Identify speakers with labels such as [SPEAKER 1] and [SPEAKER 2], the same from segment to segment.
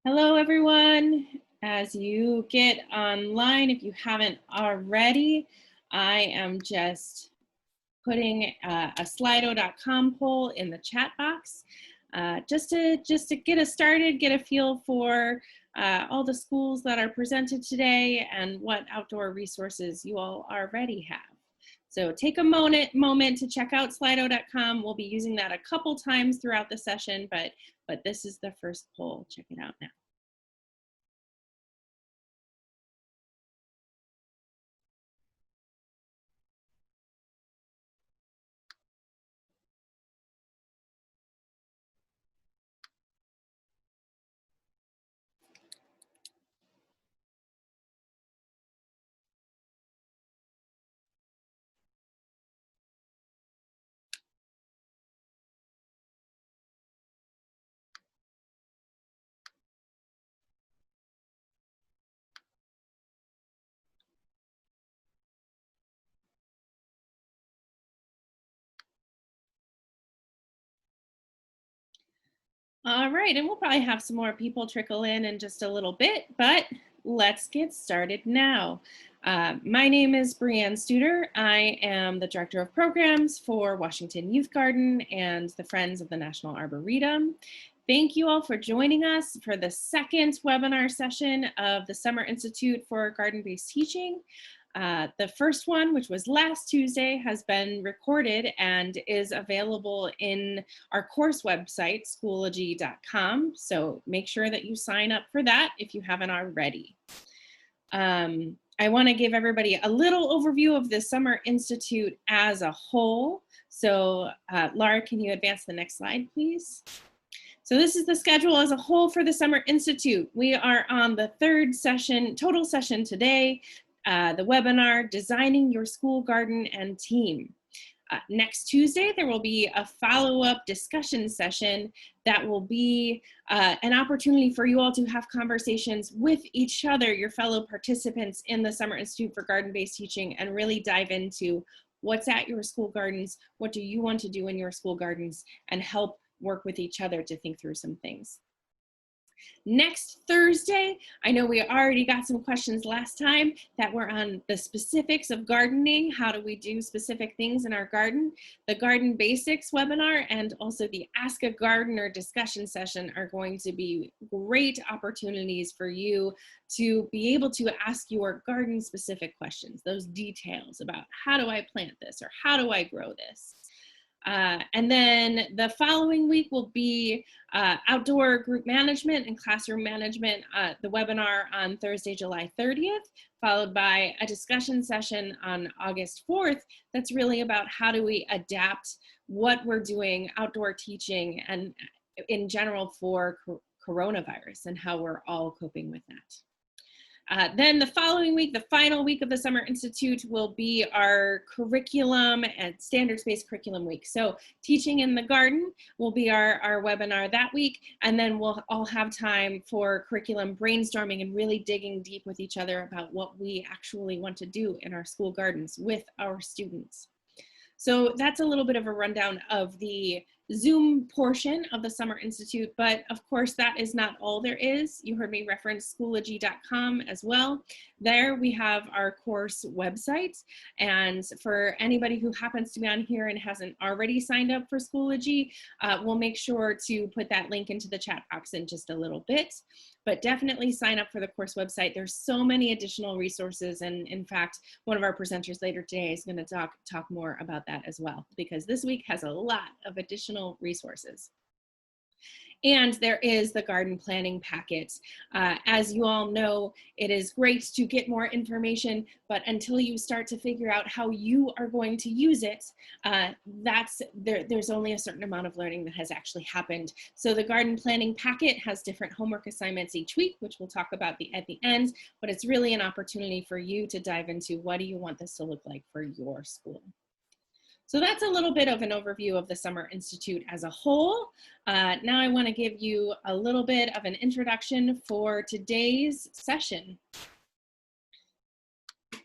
[SPEAKER 1] Hello, everyone. As you get online, if you haven't already, I am just putting a slido.com poll in the chat box just to get us started, get a feel for all the schools that are presented today and what outdoor resources you all already have. So take a moment to check out slido.com. We'll be using that a couple times throughout the session, but this is the first poll. Check it out now. All right, and we'll probably have some more people trickle in just a little bit, but let's get started now. My name is Brianne Studer. I am the Director of Programs for Washington Youth Garden and the Friends of the National Arboretum. Thank you all for joining us for the second webinar session of the Summer Institute for Garden-Based Teaching. The first one, which was last Tuesday, has been recorded and is available in our course website, schoology.com. So make sure that you sign up for that if you haven't already. I want to give everybody a little overview of the Summer Institute as a whole. So Laura, can you advance the next slide, please? So this is the schedule as a whole for the Summer Institute. We are on the third session, total session today, the webinar, Designing Your School Garden and Team. Next Tuesday, there will be a follow-up discussion session that will be an opportunity for you all to have conversations with each other, your fellow participants in the Summer Institute for Garden-Based Teaching, and really dive into what's at your school gardens, what do you want to do in your school gardens, and help work with each other to think through some things. Next Thursday, I know we already got some questions last time that were on the specifics of gardening. How do we do specific things in our garden? The Garden Basics webinar and also the Ask a Gardener discussion session are going to be great opportunities for you to be able to ask your garden specific questions, those details about how do I plant this or how do I grow this? And then the following week will be outdoor group management and classroom management, the webinar on Thursday, July 30th, followed by a discussion session on August 4th that's really about how do we adapt what we're doing outdoor teaching and in general for coronavirus and how we're all coping with that. Then the following week, the final week of the Summer Institute, will be our curriculum and standards-based curriculum week. So teaching in the garden will be our webinar that week, and then we'll all have time for curriculum brainstorming and really digging deep with each other about what we actually want to do in our school gardens with our students. So that's a little bit of a rundown of the Zoom portion of the Summer Institute, but of course that is not all there is. You heard me reference schoology.com as well. There we have our course website, and for anybody who happens to be on here and hasn't already signed up for Schoology, we'll make sure to put that link into the chat box in just a little bit. But definitely sign up for the course website. There's so many additional resources, and in fact, one of our presenters later today is going to talk more about that as well, because this week has a lot of additional resources. And there is the garden planning packet. As you all know, it is great to get more information, but until you start to figure out how you are going to use it, there's only a certain amount of learning that has actually happened. So the garden planning packet has different homework assignments each week, which we'll talk about at the end, but it's really an opportunity for you to dive into what do you want this to look like for your school. So that's a little bit of an overview of the Summer Institute as a whole. Now I want to give you a little bit of an introduction for today's session.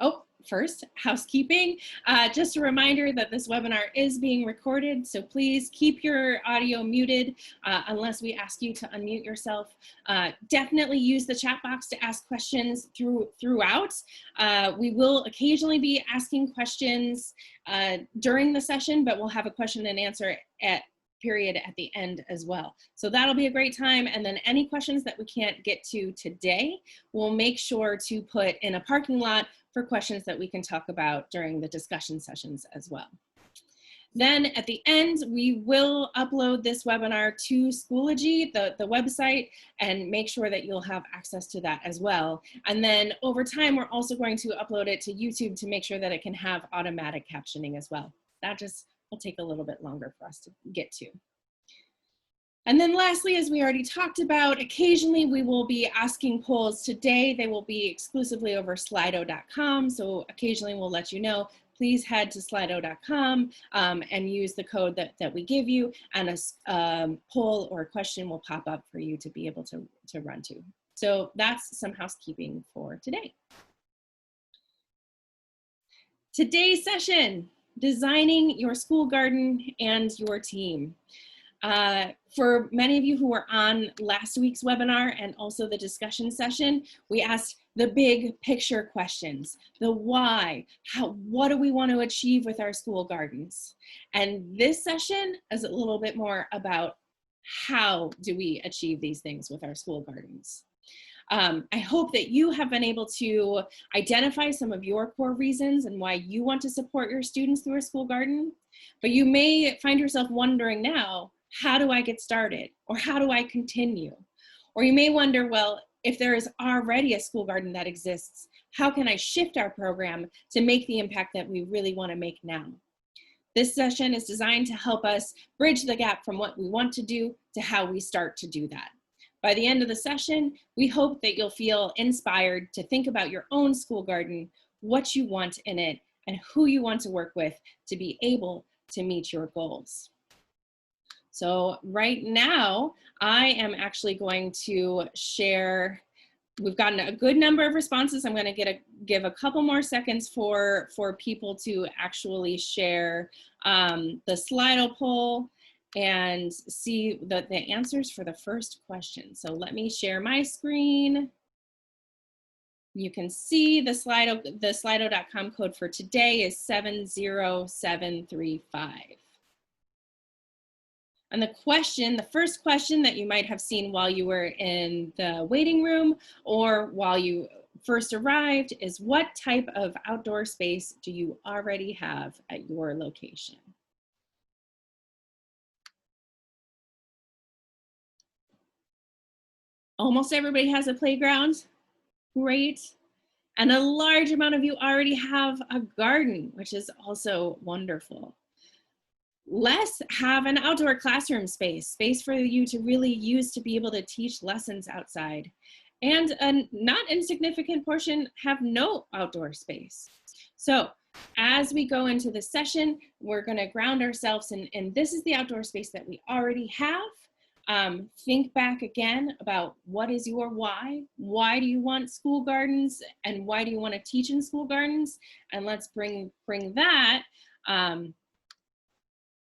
[SPEAKER 1] Oh, first, housekeeping. Just a reminder that this webinar is being recorded, so please keep your audio muted unless we ask you to unmute yourself. Definitely use the chat box to ask questions throughout. We will occasionally be asking questions during the session, but we'll have a question and answer period at the end as well. So that'll be a great time. And then any questions that we can't get to today, we'll make sure to put in a parking lot for questions that we can talk about during the discussion sessions as well. Then at the end, we will upload this webinar to Schoology, the website, and make sure that you'll have access to that as well. And then over time, we're also going to upload it to YouTube to make sure that it can have automatic captioning as well. That just will take a little bit longer for us to get to. And then lastly, as we already talked about, occasionally we will be asking polls. Today, they will be exclusively over slido.com. So occasionally we'll let you know, please head to slido.com and use the code that we give you, and a poll or a question will pop up for you to be able to run to. So that's some housekeeping for today. Today's session, designing your school garden and your team. For many of you who were on last week's webinar and also the discussion session, we asked the big picture questions, the why, what do we want to achieve with our school gardens? And this session is a little bit more about how do we achieve these things with our school gardens. I hope that you have been able to identify some of your core reasons and why you want to support your students through a school garden, but you may find yourself wondering now, how do I get started? Or how do I continue? Or you may wonder, well, if there is already a school garden that exists, how can I shift our program to make the impact that we really want to make now? This session is designed to help us bridge the gap from what we want to do to how we start to do that. By the end of the session, we hope that you'll feel inspired to think about your own school garden, what you want in it, and who you want to work with to be able to meet your goals. So right now, I am actually going to share, we've gotten a good number of responses. I'm going to give a couple more seconds for people to actually share the Slido poll and see the answers for the first question. So let me share my screen. You can see the slido.com code for today is 70735. And the first question that you might have seen while you were in the waiting room or while you first arrived is, what type of outdoor space do you already have at your location? Almost everybody has a playground. Great. And a large amount of you already have a garden, which is also wonderful. Less have an outdoor classroom space for you to really use to be able to teach lessons outside. And a not insignificant portion have no outdoor space. So as we go into this session, we're going to ground ourselves in this is the outdoor space that we already have. Think back again about what is your why? Why do you want school gardens, and why do you want to teach in school gardens? And let's bring that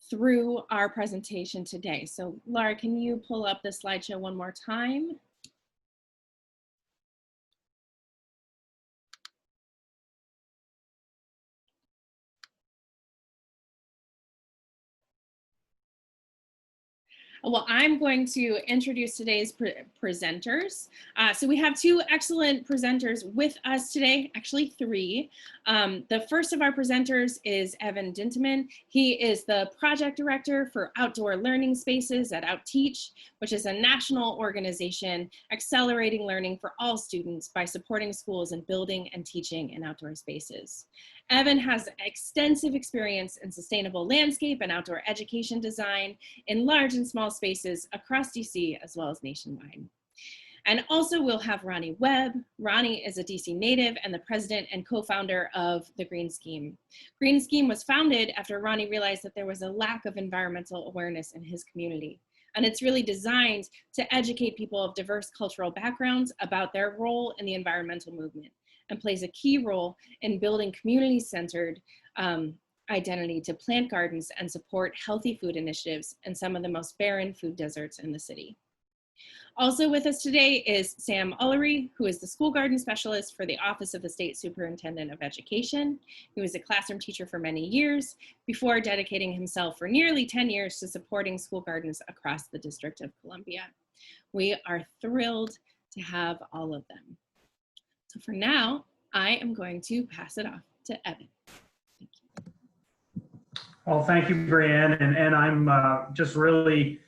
[SPEAKER 1] through our presentation today. So Laura, can you pull up the slideshow one more time? Well, I'm going to introduce today's presenters. So we have two excellent presenters with us today, actually three. The first of our presenters is Evan Dintaman. He is the project director for outdoor learning spaces at OutTeach, which is a national organization accelerating learning for all students by supporting schools in building and teaching in outdoor spaces. Evan has extensive experience in sustainable landscape and outdoor education design in large and small spaces across DC as well as nationwide. And also we'll have Ronnie Webb. Ronnie is a DC native and the president and co-founder of the Green Scheme. Green Scheme was founded after Ronnie realized that there was a lack of environmental awareness in his community. And it's really designed to educate people of diverse cultural backgrounds about their role in the environmental movement. and plays a key role in building community-centered identity to plant gardens and support healthy food initiatives in some of the most barren food deserts in the city. Also with us today is Sam Ullery, who is the school garden specialist for the Office of the State Superintendent of Education. He was a classroom teacher for many years before dedicating himself for nearly 10 years to supporting school gardens across the District of Columbia. We are thrilled to have all of them. So for now, I am going to pass it off to Evan. Thank you.
[SPEAKER 2] Well, thank you, Brianne, and I'm just really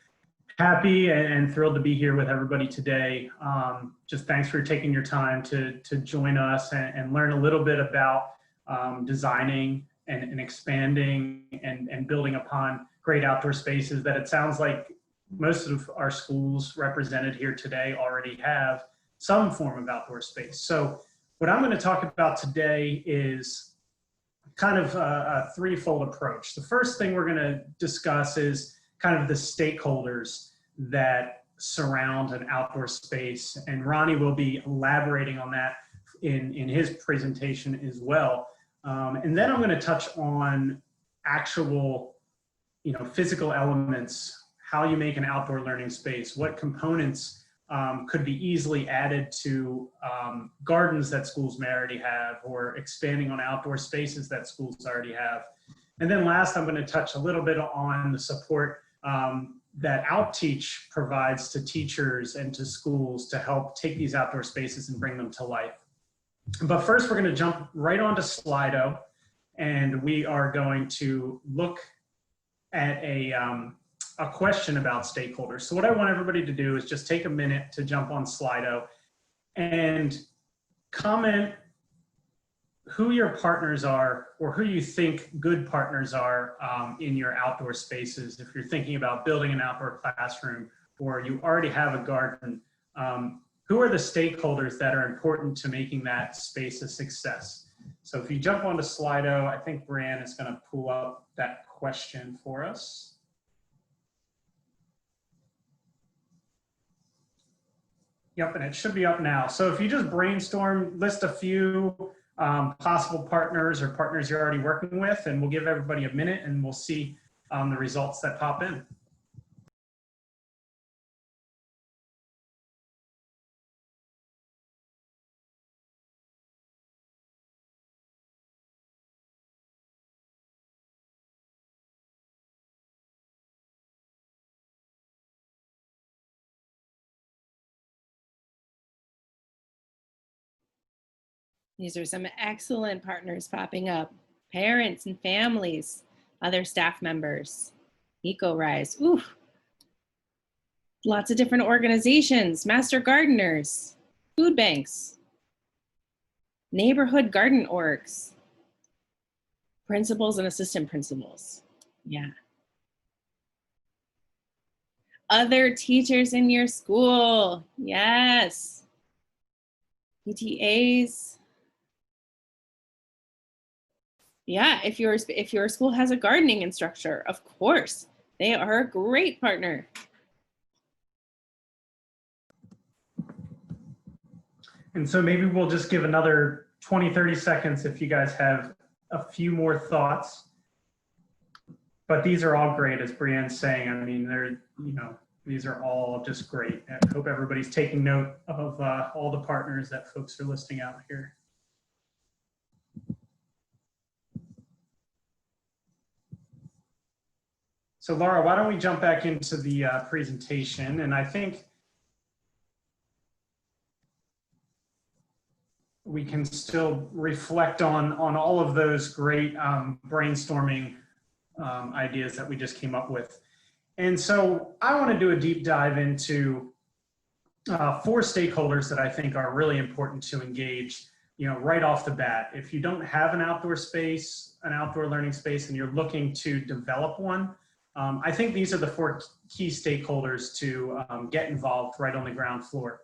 [SPEAKER 2] happy and thrilled to be here with everybody today. Just thanks for taking your time to join us and learn a little bit about designing and expanding and building upon great outdoor spaces that it sounds like most of our schools represented here today already have some form of outdoor space. So what I'm going to talk about today is kind of a threefold approach. The first thing we're going to discuss is kind of the stakeholders that surround an outdoor space, and Ronnie will be elaborating on that in his presentation as well. And then I'm going to touch on actual, physical elements, how you make an outdoor learning space, what components could be easily added to gardens that schools may already have, or expanding on outdoor spaces that schools already have. And then last, I'm going to touch a little bit on the support that OutTeach provides to teachers and to schools to help take these outdoor spaces and bring them to life. But first, we're going to jump right onto Slido, and we are going to look at a question about stakeholders. So what I want everybody to do is just take a minute to jump on Slido and comment who your partners are, or who you think good partners are in your outdoor spaces. If you're thinking about building an outdoor classroom, or you already have a garden, who are the stakeholders that are important to making that space a success? So if you jump onto Slido, I think Brianne is going to pull up that question for us. Yep, and it should be up now. So if you just brainstorm, list a few possible partners or partners you're already working with, and we'll give everybody a minute and we'll see the results that pop in.
[SPEAKER 1] These are some excellent partners popping up. Parents and families, other staff members, EcoRise, ooh. Lots of different organizations, master gardeners, food banks, neighborhood garden orgs, principals and assistant principals, yeah. Other teachers in your school, yes. PTAs. Yeah, if your school has a gardening instructor, of course, they are a great partner.
[SPEAKER 2] And so maybe we'll just give another 20, 30 seconds if you guys have a few more thoughts. But these are all great, as Brianne's saying. I mean, these are all just great. I hope everybody's taking note of all the partners that folks are listing out here. So Laura, why don't we jump back into the presentation? And I think we can still reflect on all of those great brainstorming ideas that we just came up with. And so I want to do a deep dive into 4 stakeholders that I think are really important to engage, right off the bat. If you don't have an outdoor space, an outdoor learning space, and you're looking to develop one, I think these are the 4 key stakeholders to get involved right on the ground floor.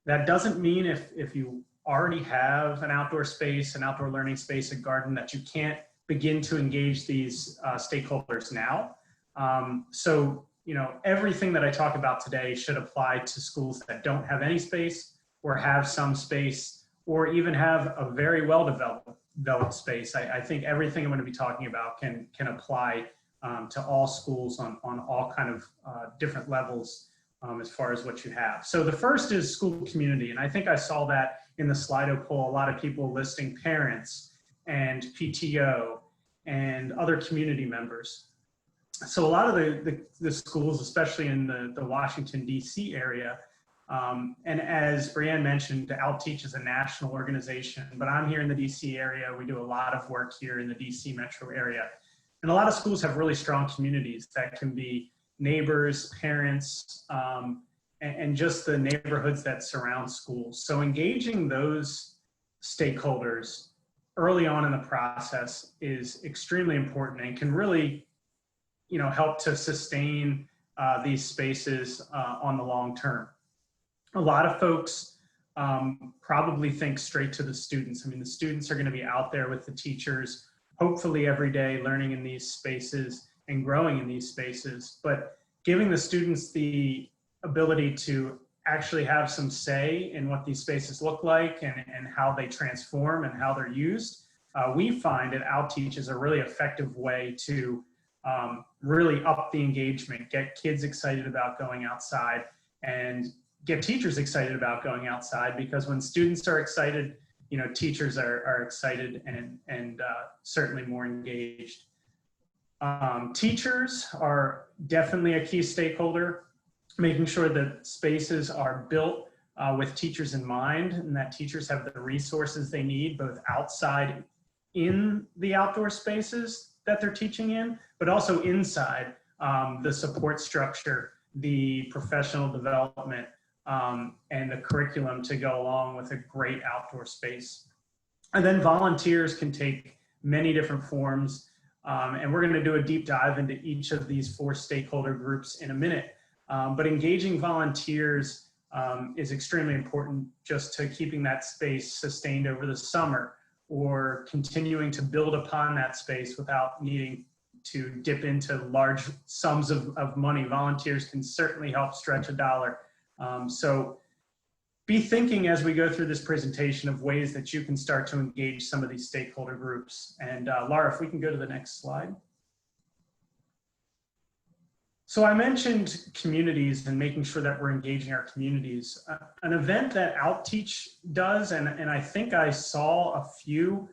[SPEAKER 2] That doesn't mean if you already have an outdoor space, an outdoor learning space, a garden, that you can't begin to engage these stakeholders now. So, everything that I talk about today should apply to schools that don't have any space, or have some space, or even have a very well developed space. I think everything I'm going to be talking about can apply to all schools on all kind of different levels as far as what you have. So the first is school community. And I think I saw that in the Slido poll, a lot of people listing parents and PTO and other community members. So a lot of the schools, especially in the Washington, D.C. area, and as Brianne mentioned, OutTeach is a national organization, but I'm here in the D.C. area. We do a lot of work here in the D.C. metro area. And a lot of schools have really strong communities that can be neighbors, parents, and just the neighborhoods that surround schools. So engaging those stakeholders early on in the process is extremely important and can really, help to sustain these spaces on the long term. A lot of folks probably think straight to the students. I mean, the students are going to be out there with the teachers, hopefully every day, learning in these spaces and growing in these spaces, but giving the students the ability to actually have some say in what these spaces look like and how they transform and how they're used. We find at OutTeach is a really effective way to really up the engagement, get kids excited about going outside, and get teachers excited about going outside, because when students are excited, teachers are excited and certainly more engaged. Teachers are definitely a key stakeholder, making sure that spaces are built with teachers in mind, and that teachers have the resources they need, both outside in the outdoor spaces that they're teaching in, but also inside the support structure, the professional development, and the curriculum to go along with a great outdoor space. And then volunteers can take many different forms, and we're going to do a deep dive into each of these 4 stakeholder groups in a minute. But engaging volunteers is extremely important just to keeping that space sustained over the summer, or continuing to build upon that space without needing to dip into large sums of money. Volunteers can certainly help stretch a dollar. So be thinking as we go through this presentation of ways that you can start to engage some of these stakeholder groups. And Laura, if we can go to the next slide. So I mentioned communities and making sure that we're engaging our communities. An event that OutTeach does, and I think I saw a few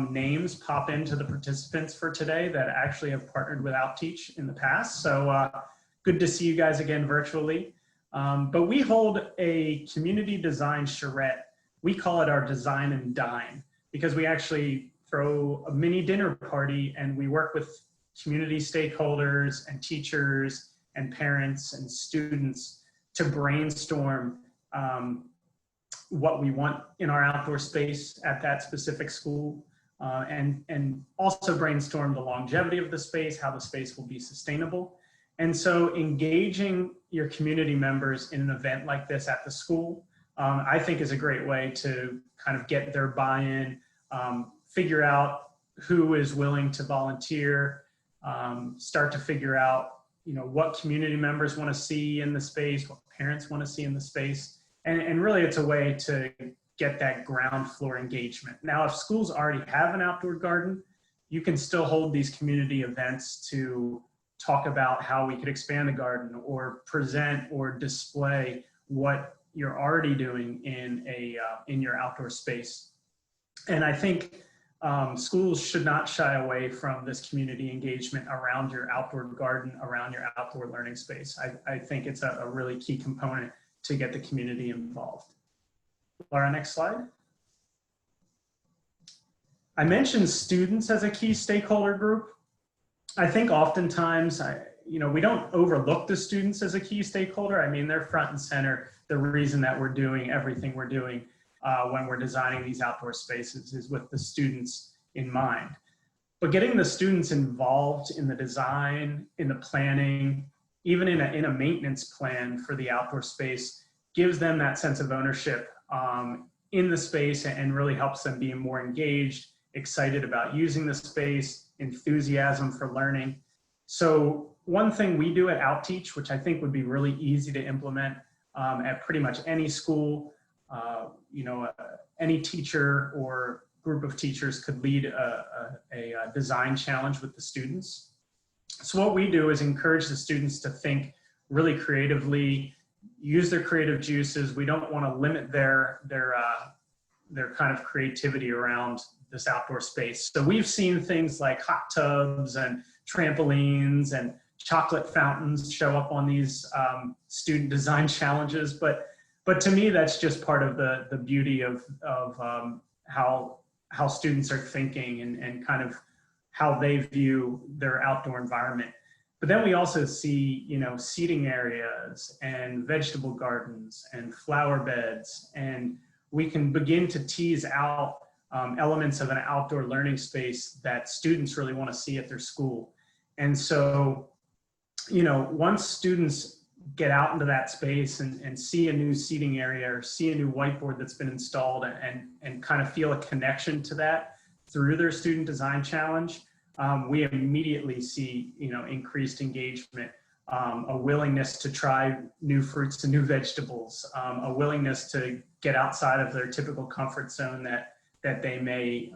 [SPEAKER 2] names pop into the participants for today that actually have partnered with OutTeach in the past. So good to see you guys again virtually. But we hold a community design charrette. We call it our Design and Dine, because we actually throw a mini dinner party and we work with community stakeholders and teachers and parents and students to brainstorm what we want in our outdoor space at that specific school, and also brainstorm the longevity of the space, how the space will be sustainable. And so engaging your community members in an event like this at the school, I think is a great way to kind of get their buy-in, figure out who is willing to volunteer, start to figure out, what community members want to see in the space, what parents want to see in the space. And really it's a way to get that ground floor engagement. Now, if schools already have an outdoor garden, you can still hold these community events to talk about how we could expand the garden or present or display what you're already doing in your outdoor space. And I think schools should not shy away from this community engagement around your outdoor garden, around your outdoor learning space. I think it's a really key component to get the community involved. Laura, next slide. I mentioned students as a key stakeholder group. I think oftentimes, we don't overlook the students as a key stakeholder. I mean, they're front and center. The reason that we're doing everything we're doing when we're designing these outdoor spaces is with the students in mind. But getting the students involved in the design, in the planning, even in a maintenance plan for the outdoor space gives them that sense of ownership in the space and really helps them be more engaged, excited about using the space, enthusiasm for learning. So one thing we do at OutTeach, which I think would be really easy to implement at pretty much any school, any teacher or group of teachers could lead a design challenge with the students. So what we do is encourage the students to think really creatively, use their creative juices. We don't want to limit their kind of creativity around this outdoor space. So we've seen things like hot tubs and trampolines and chocolate fountains show up on these student design challenges. But to me, that's just part of the beauty of how students are thinking and kind of how they view their outdoor environment. But then we also see, seating areas and vegetable gardens and flower beds, and we can begin to tease out elements of an outdoor learning space that students really want to see at their school. And so, once students get out into that space and see a new seating area or see a new whiteboard that's been installed and kind of feel a connection to that through their student design challenge, we immediately see, increased engagement, a willingness to try new fruits and new vegetables, a willingness to get outside of their typical comfort zone that they may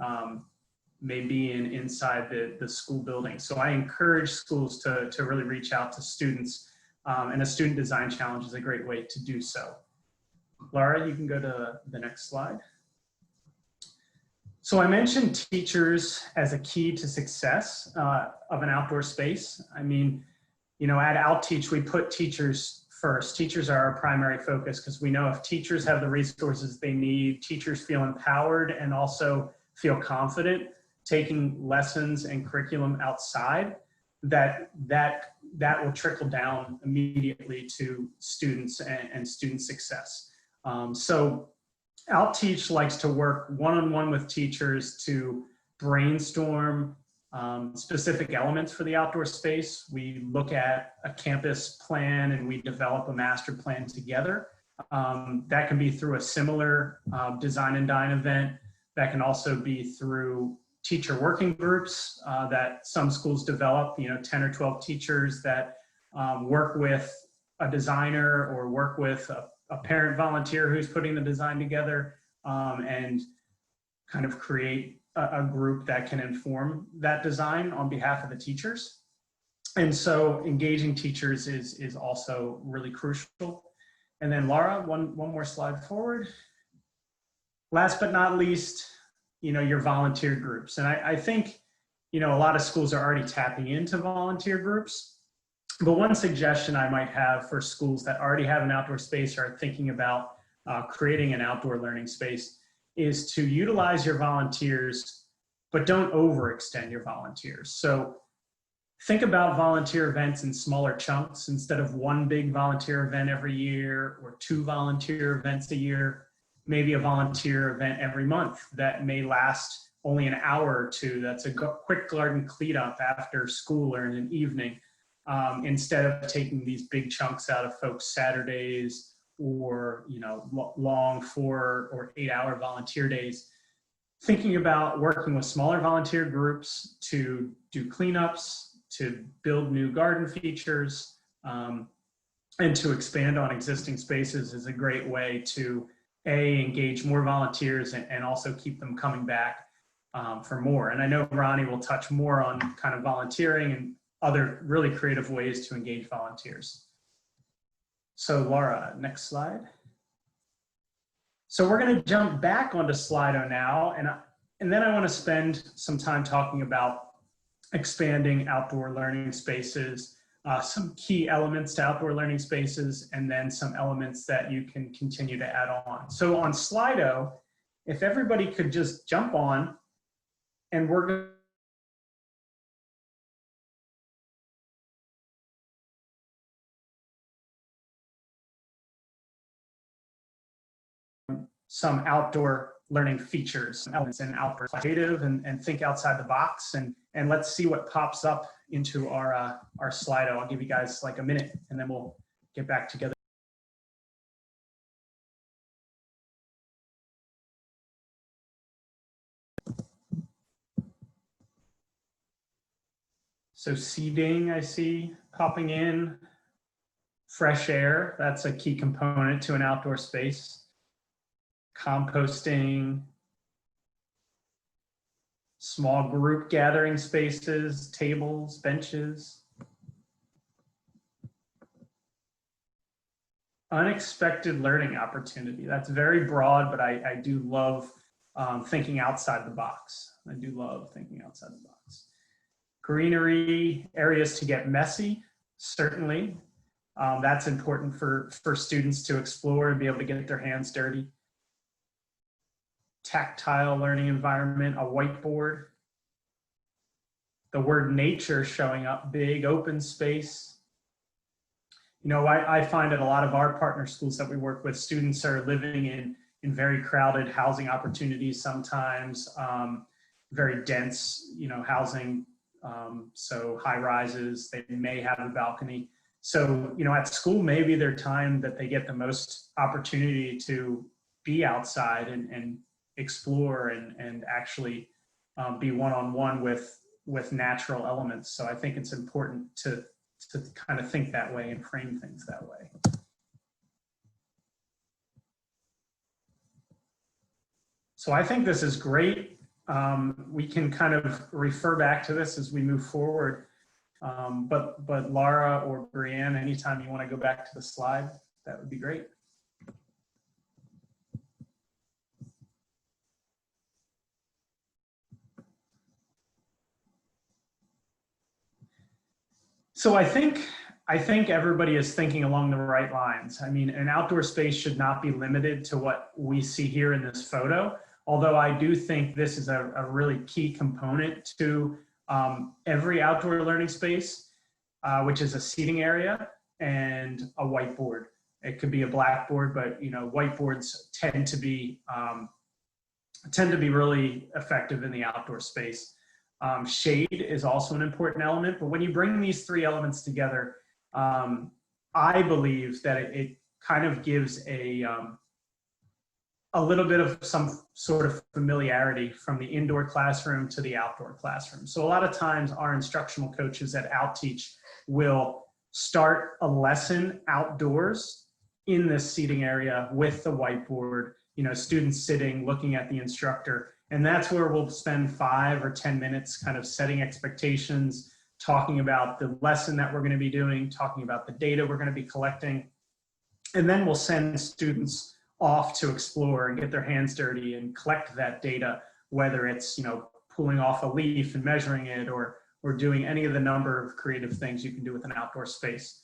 [SPEAKER 2] be inside the school building. So I encourage schools to really reach out to students, and a student design challenge is a great way to do so. Laura, you can go to the next slide. So I mentioned teachers as a key to success of an outdoor space. I mean, at OutTeach, we put teachers first. Teachers are our primary focus because we know if teachers have the resources they need, teachers feel empowered and also feel confident taking lessons and curriculum outside, that will trickle down immediately to students and student success. So OutTeach likes to work one-on-one with teachers to brainstorm specific elements for the outdoor space. We look at a campus plan and we develop a master plan together. That can be through a similar design and dine event. That can also be through teacher working groups that some schools develop, 10 or 12 teachers that work with a designer or work with a parent volunteer who's putting the design together, and kind of create a group that can inform that design on behalf of the teachers. And so engaging teachers is also really crucial. And then Laura, one more slide forward. Last but not least, your volunteer groups. And I think, a lot of schools are already tapping into volunteer groups. But one suggestion I might have for schools that already have an outdoor space or are thinking about creating an outdoor learning space is to utilize your volunteers, but don't overextend your volunteers. So think about volunteer events in smaller chunks instead of one big volunteer event every year or 2 volunteer events a year, maybe a volunteer event every month that may last only an hour or 2. That's a quick garden cleanup after school or in an evening. Instead of taking these big chunks out of folks' Saturdays or long 4 or 8 hour volunteer days, thinking about working with smaller volunteer groups to do cleanups, to build new garden features, and to expand on existing spaces is a great way to engage more volunteers and also keep them coming back for more. And I know Ronnie will touch more on kind of volunteering and other really creative ways to engage volunteers. So Laura, next slide. So we're going to jump back onto Slido now, and then I want to spend some time talking about expanding outdoor learning spaces, some key elements to outdoor learning spaces, and then some elements that you can continue to add on. So on Slido, if everybody could just jump on, and we're going some outdoor learning features, elements in outdoor creative and think outside the box, and let's see what pops up into our Slido. I'll give you guys like a minute and then we'll get back together. So seeding, I see popping in. Fresh air, that's a key component to an outdoor space. composting, small group gathering spaces, tables, benches. Unexpected learning opportunity. That's very broad, but I do love thinking outside the box. I do love thinking outside the box. Greenery, areas to get messy, certainly. That's important for students to explore and be able to get their hands dirty. Tactile learning environment, a whiteboard. The word nature showing up big, open space. You know, I find at a lot of our partner schools that we work with, students are living in very crowded housing opportunities sometimes, very dense, you know, housing, so high rises, they may have a balcony. So, you know, at school, maybe their time that they get the most opportunity to be outside and explore and actually be one-on-one with natural elements. So I think it's important to kind of think that way and frame things that way. So I think this is great. We can kind of refer back to this as we move forward. But Laura or Brianne, anytime you want to go back to the slide, that would be great. So I think everybody is thinking along the right lines. I mean, an outdoor space should not be limited to what we see here in this photo, although I do think this is a really key component to every outdoor learning space, which is a seating area and a whiteboard. It could be a blackboard, but you know, whiteboards tend to be really effective in the outdoor space. Shade is also an important element, but when you bring these three elements together, I believe that it kind of gives a little bit of some sort of familiarity from the indoor classroom to the outdoor classroom. So a lot of times our instructional coaches at OutTeach will start a lesson outdoors in this seating area with the whiteboard, you know, students sitting, looking at the instructor. And that's where we'll spend 5 or 10 minutes kind of setting expectations, talking about the lesson that we're going to be doing, talking about the data we're going to be collecting. And then we'll send students off to explore and get their hands dirty and collect that data, whether it's, you know, pulling off a leaf and measuring it or doing any of the number of creative things you can do with an outdoor space.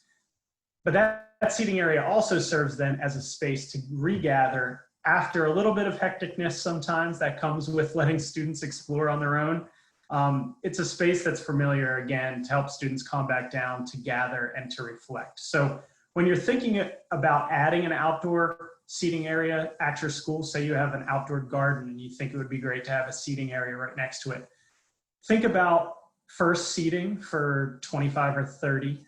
[SPEAKER 2] But that seating area also serves then as a space to regather after a little bit of hecticness sometimes that comes with letting students explore on their own. It's a space that's familiar, again, to help students calm back down, to gather and to reflect. So when you're thinking about adding an outdoor seating area at your school, say you have an outdoor garden and you think it would be great to have a seating area right next to it, think about first seating for 25 or 30.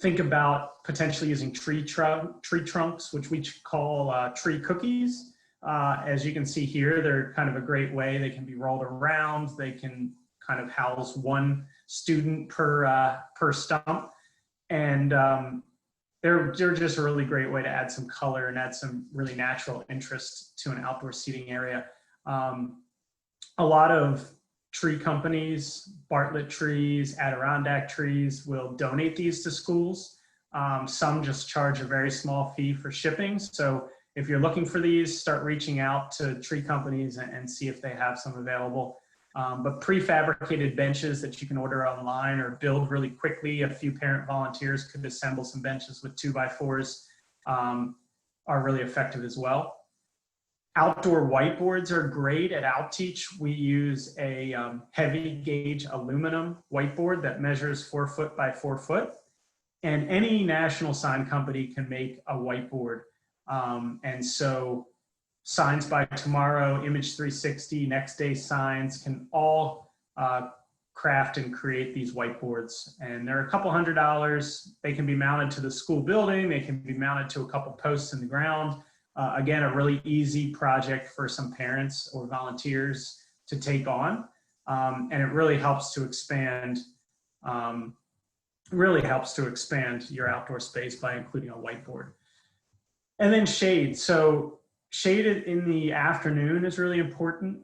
[SPEAKER 2] Think about potentially using tree trunks, which we call tree cookies. As you can see here, they're kind of a great way. They can be rolled around. They can kind of house one student per stump. And they're just a really great way to add some color and add some really natural interest to an outdoor seating area. A lot of tree companies, Bartlett trees, Adirondack trees will donate these to schools. Some just charge a very small fee for shipping. So if you're looking for these, start reaching out to tree companies and see if they have some available. But prefabricated benches that you can order online or build really quickly, a few parent volunteers could assemble some benches with 2x4s, are really effective as well. Outdoor whiteboards are great. At OutTeach, we use a heavy gauge aluminum whiteboard that measures 4 foot by 4 foot. And any national sign company can make a whiteboard. And so Signs by Tomorrow, Image 360, Next Day Signs can all craft and create these whiteboards. And they're a couple $100. They can be mounted to the school building. They can be mounted to a couple posts in the ground. Again, a really easy project for some parents or volunteers to take on. And it really helps to expand, your outdoor space by including a whiteboard. And then shade. So shade in the afternoon is really important.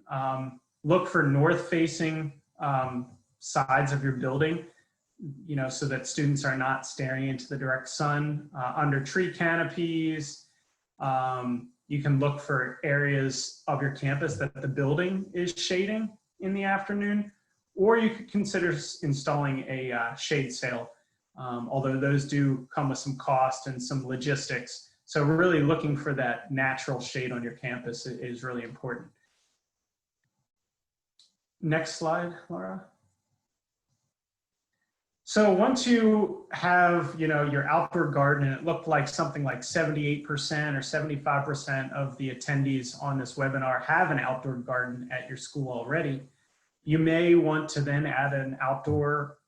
[SPEAKER 2] Look for north-facing sides of your building, so that students are not staring into the direct sun. Under tree canopies, you can look for areas of your campus that the building is shading in the afternoon, or you could consider installing a shade sail, although those do come with some cost and some logistics. So really looking for that natural shade on your campus is really important. Next slide, Laura. So once you have, your outdoor garden, and it looked like something like 78% or 75% of the attendees on this webinar have an outdoor garden at your school already, you may want to then add an outdoor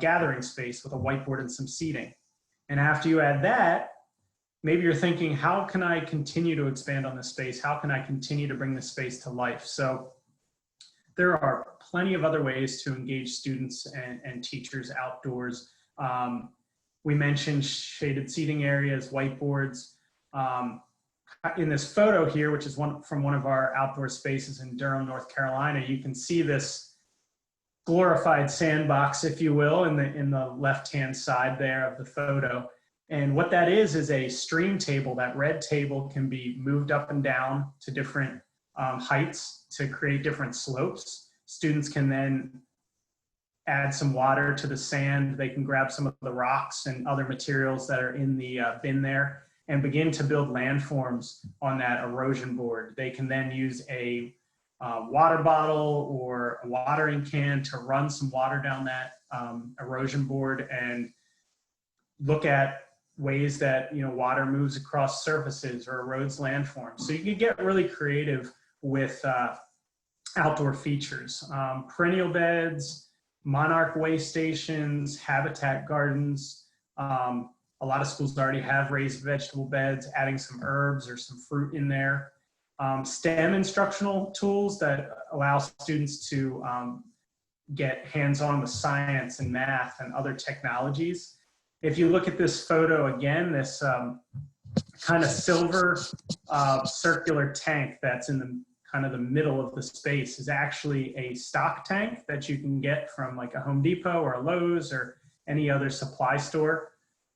[SPEAKER 2] gathering space with a whiteboard and some seating. And after you add that, maybe you're thinking, how can I continue to expand on this space? How can I continue to bring this space to life? So there are plenty of other ways to engage students and teachers outdoors. We mentioned shaded seating areas, whiteboards. In this photo here, which is from one of our outdoor spaces in Durham, North Carolina, you can see this glorified sandbox, if you will, in the left-hand side there of the photo. And what that is a stream table. That red table can be moved up and down to different heights to create different slopes. Students can then add some water to the sand. They can grab some of the rocks and other materials that are in the bin there and begin to build landforms on that erosion board. They can then use a water bottle or a watering can to run some water down that erosion board and look at ways that water moves across surfaces or erodes landforms. So you can get really creative with outdoor features. Perennial beds, monarch way stations, habitat gardens. A lot of schools already have raised vegetable beds, adding some herbs or some fruit in there. STEM instructional tools that allow students to get hands-on with science and math and other technologies. If you look at this photo again, this kind of silver circular tank that's in the kind of the middle of the space is actually a stock tank that you can get from like a Home Depot or a Lowe's or any other supply store.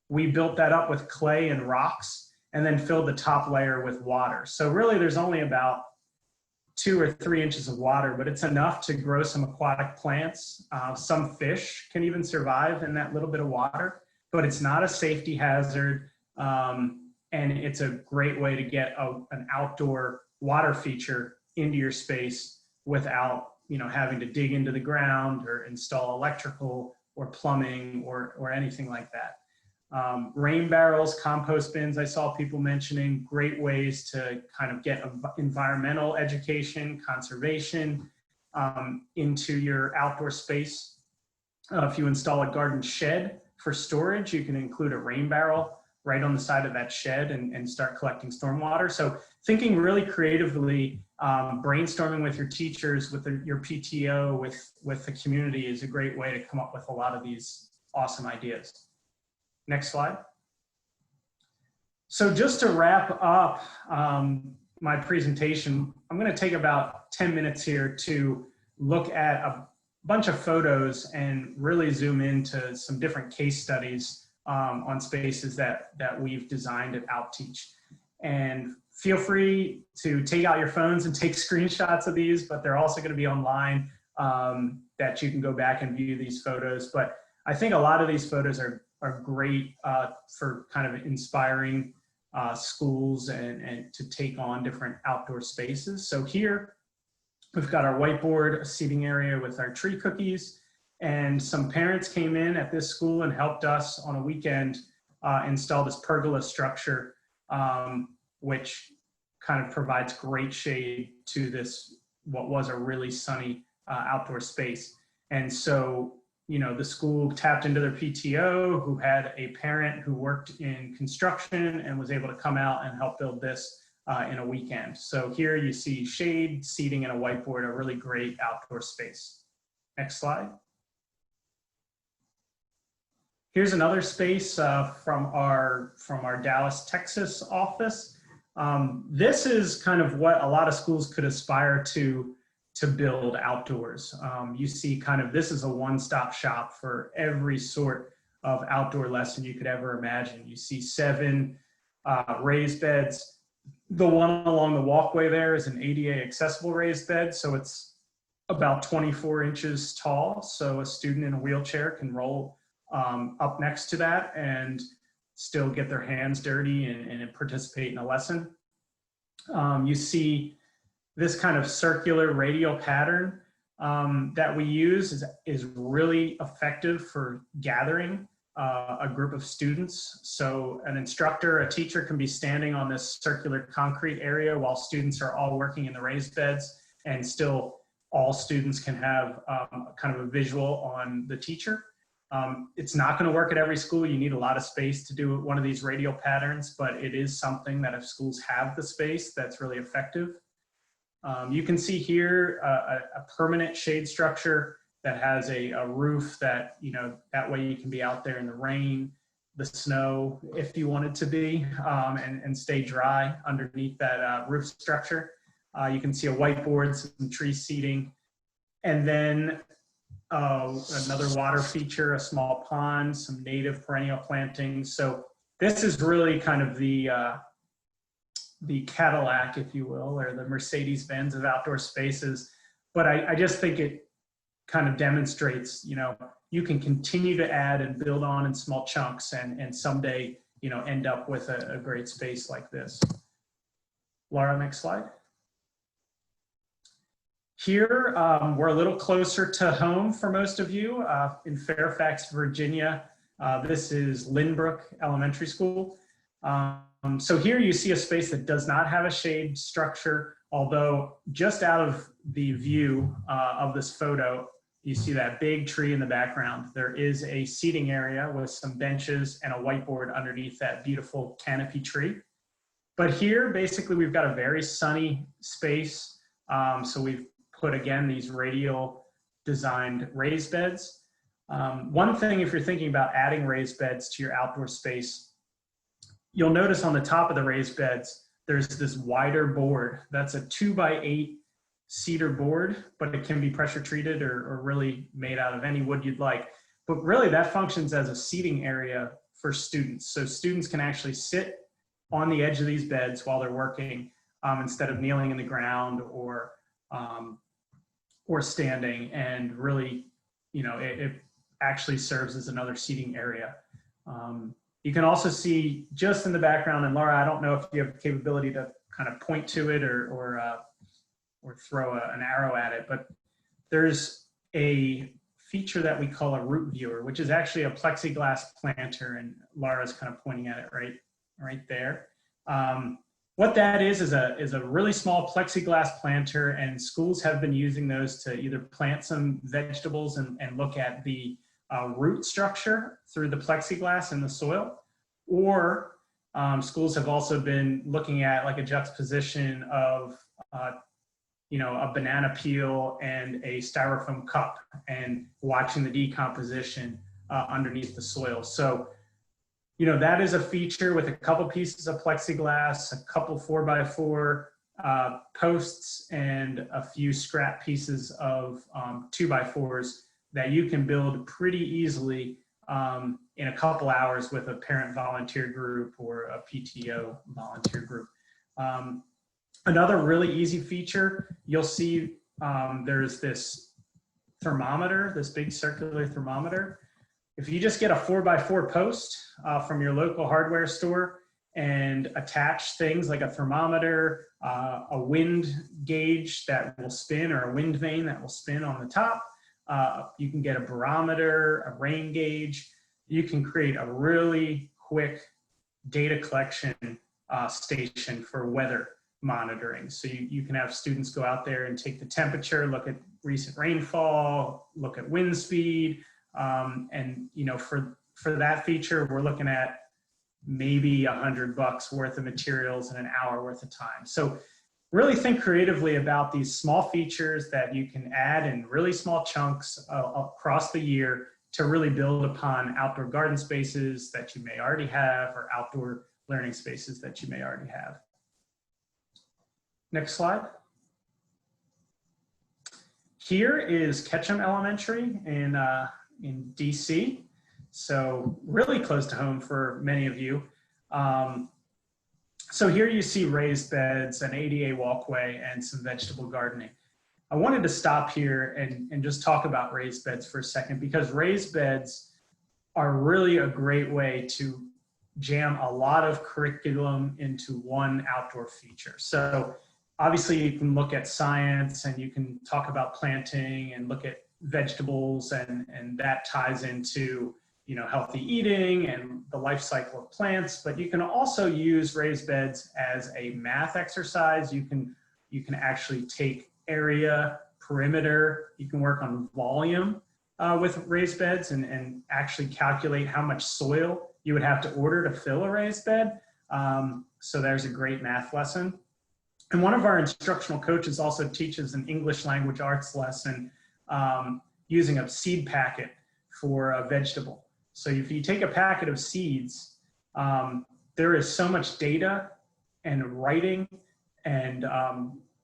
[SPEAKER 2] We built that up with clay and rocks and then filled the top layer with water. So really there's only about 2 or 3 inches of water, but it's enough to grow some aquatic plants. Some fish can even survive in that little bit of water, but it's not a safety hazard. And it's a great way to get an outdoor water feature into your space without having to dig into the ground or install electrical or plumbing or anything like that. Rain barrels, compost bins, I saw people mentioning, great ways to kind of get environmental education, conservation into your outdoor space. If you install a garden shed for storage, you can include a rain barrel right on the side of that shed and start collecting stormwater. So thinking really creatively, brainstorming with your teachers, with your PTO, with the community is a great way to come up with a lot of these awesome ideas. Next slide. So just to wrap up my presentation, I'm going to take about 10 minutes here to look at a bunch of photos and really zoom into some different case studies on spaces that we've designed at OutTeach. And feel free to take out your phones and take screenshots of these, but they're also going to be online that you can go back and view these photos. But I think a lot of these photos are great for kind of inspiring schools and to take on different outdoor spaces. So here we've got our whiteboard, a seating area with our tree cookies, and some parents came in at this school and helped us on a weekend install this pergola structure, which kind of provides great shade to this, what was a really sunny outdoor space. And so, the school tapped into their PTO, who had a parent who worked in construction and was able to come out and help build this in a weekend. So here you see shade, seating, and a whiteboard, a really great outdoor space. Next slide. Here's another space from our Dallas, Texas office. This is kind of what a lot of schools could aspire to build outdoors. You see kind of, this is a one-stop shop for every sort of outdoor lesson you could ever imagine. You see 7 raised beds. The one along the walkway there is an ADA accessible raised bed, so it's about 24 inches tall, so a student in a wheelchair can roll up next to that and still get their hands dirty and participate in a lesson. You see this kind of circular radial pattern that we use is really effective for gathering a group of students. So an instructor, a teacher can be standing on this circular concrete area while students are all working in the raised beds, and still all students can have kind of a visual on the teacher. It's not going to work at every school. You need a lot of space to do one of these radial patterns, but it is something that if schools have the space, that's really effective. You can see here a permanent shade structure that has a roof that, you know, that way you can be out there in the rain, the snow, if you wanted to be, and stay dry underneath that roof structure. You can see a whiteboard, some tree seating, and then another water feature, a small pond, some native perennial plantings. So this is really kind of the Cadillac, if you will, or the Mercedes-Benz of outdoor spaces. But I just think it kind of demonstrates, you know, you can continue to add and build on in small chunks and someday, you know, end up with a great space like this. Laura, next slide. Here, we're a little closer to home for most of you in Fairfax, Virginia. This is Lynbrook Elementary School. So here you see a space that does not have a shade structure, although just out of the view of this photo, you see that big tree in the background. There is a seating area with some benches and a whiteboard underneath that beautiful canopy tree. But here, basically, we've got a very sunny space. So we've put, again, these radial designed raised beds. One thing, if you're thinking about adding raised beds to your outdoor space, you'll notice on the top of the raised beds, there's this wider board. That's a 2x8 cedar board, but it can be pressure treated or really made out of any wood you'd like. But really that functions as a seating area for students. So students can actually sit on the edge of these beds while they're working instead of kneeling in the ground or standing, and really, you know, it actually serves as another seating area. You can also see just in the background, and Laura, I don't know if you have the capability to kind of point to it or throw an arrow at it, but there's a feature that we call a root viewer, which is actually a plexiglass planter, and Laura's kind of pointing at it right there. What that is a really small plexiglass planter, and schools have been using those to either plant some vegetables and look at the root structure through the plexiglass in the soil, or schools have also been looking at like a juxtaposition of you know, a banana peel and a styrofoam cup and watching the decomposition underneath the soil. So, you know, that is a feature with a couple pieces of plexiglass, a couple 4x4 posts, and a few scrap pieces of 2x4s that you can build pretty easily in a couple hours with a parent volunteer group or a PTO volunteer group. Another really easy feature, you'll see there's this thermometer, this big circular thermometer. If you just get a 4x4 post from your local hardware store and attach things like a thermometer, a wind gauge that will spin, or a wind vane that will spin on the top, you can get a barometer, a rain gauge. You can create a really quick data collection station for weather monitoring. So you can have students go out there and take the temperature, look at recent rainfall, look at wind speed, and you know, for that feature, we're looking at maybe $100 worth of materials and an hour worth of time. So really think creatively about these small features that you can add in really small chunks across the year to really build upon outdoor garden spaces that you may already have or outdoor learning spaces that you may already have. Next slide. Here is Ketchum Elementary in DC, so really close to home for many of you. So here you see raised beds, an ADA walkway, and some vegetable gardening. I wanted to stop here and just talk about raised beds for a second, because raised beds are really a great way to jam a lot of curriculum into one outdoor feature. So obviously you can look at science and you can talk about planting and look at vegetables, and that ties into, you know, healthy eating and the life cycle of plants. But you can also use raised beds as a math exercise. You can actually take area, perimeter, you can work on volume with raised beds and actually calculate how much soil you would have to order to fill a raised bed. So there's a great math lesson. And one of our instructional coaches also teaches an English language arts lesson using a seed packet for a vegetable. So if you take a packet of seeds, there is so much data and writing and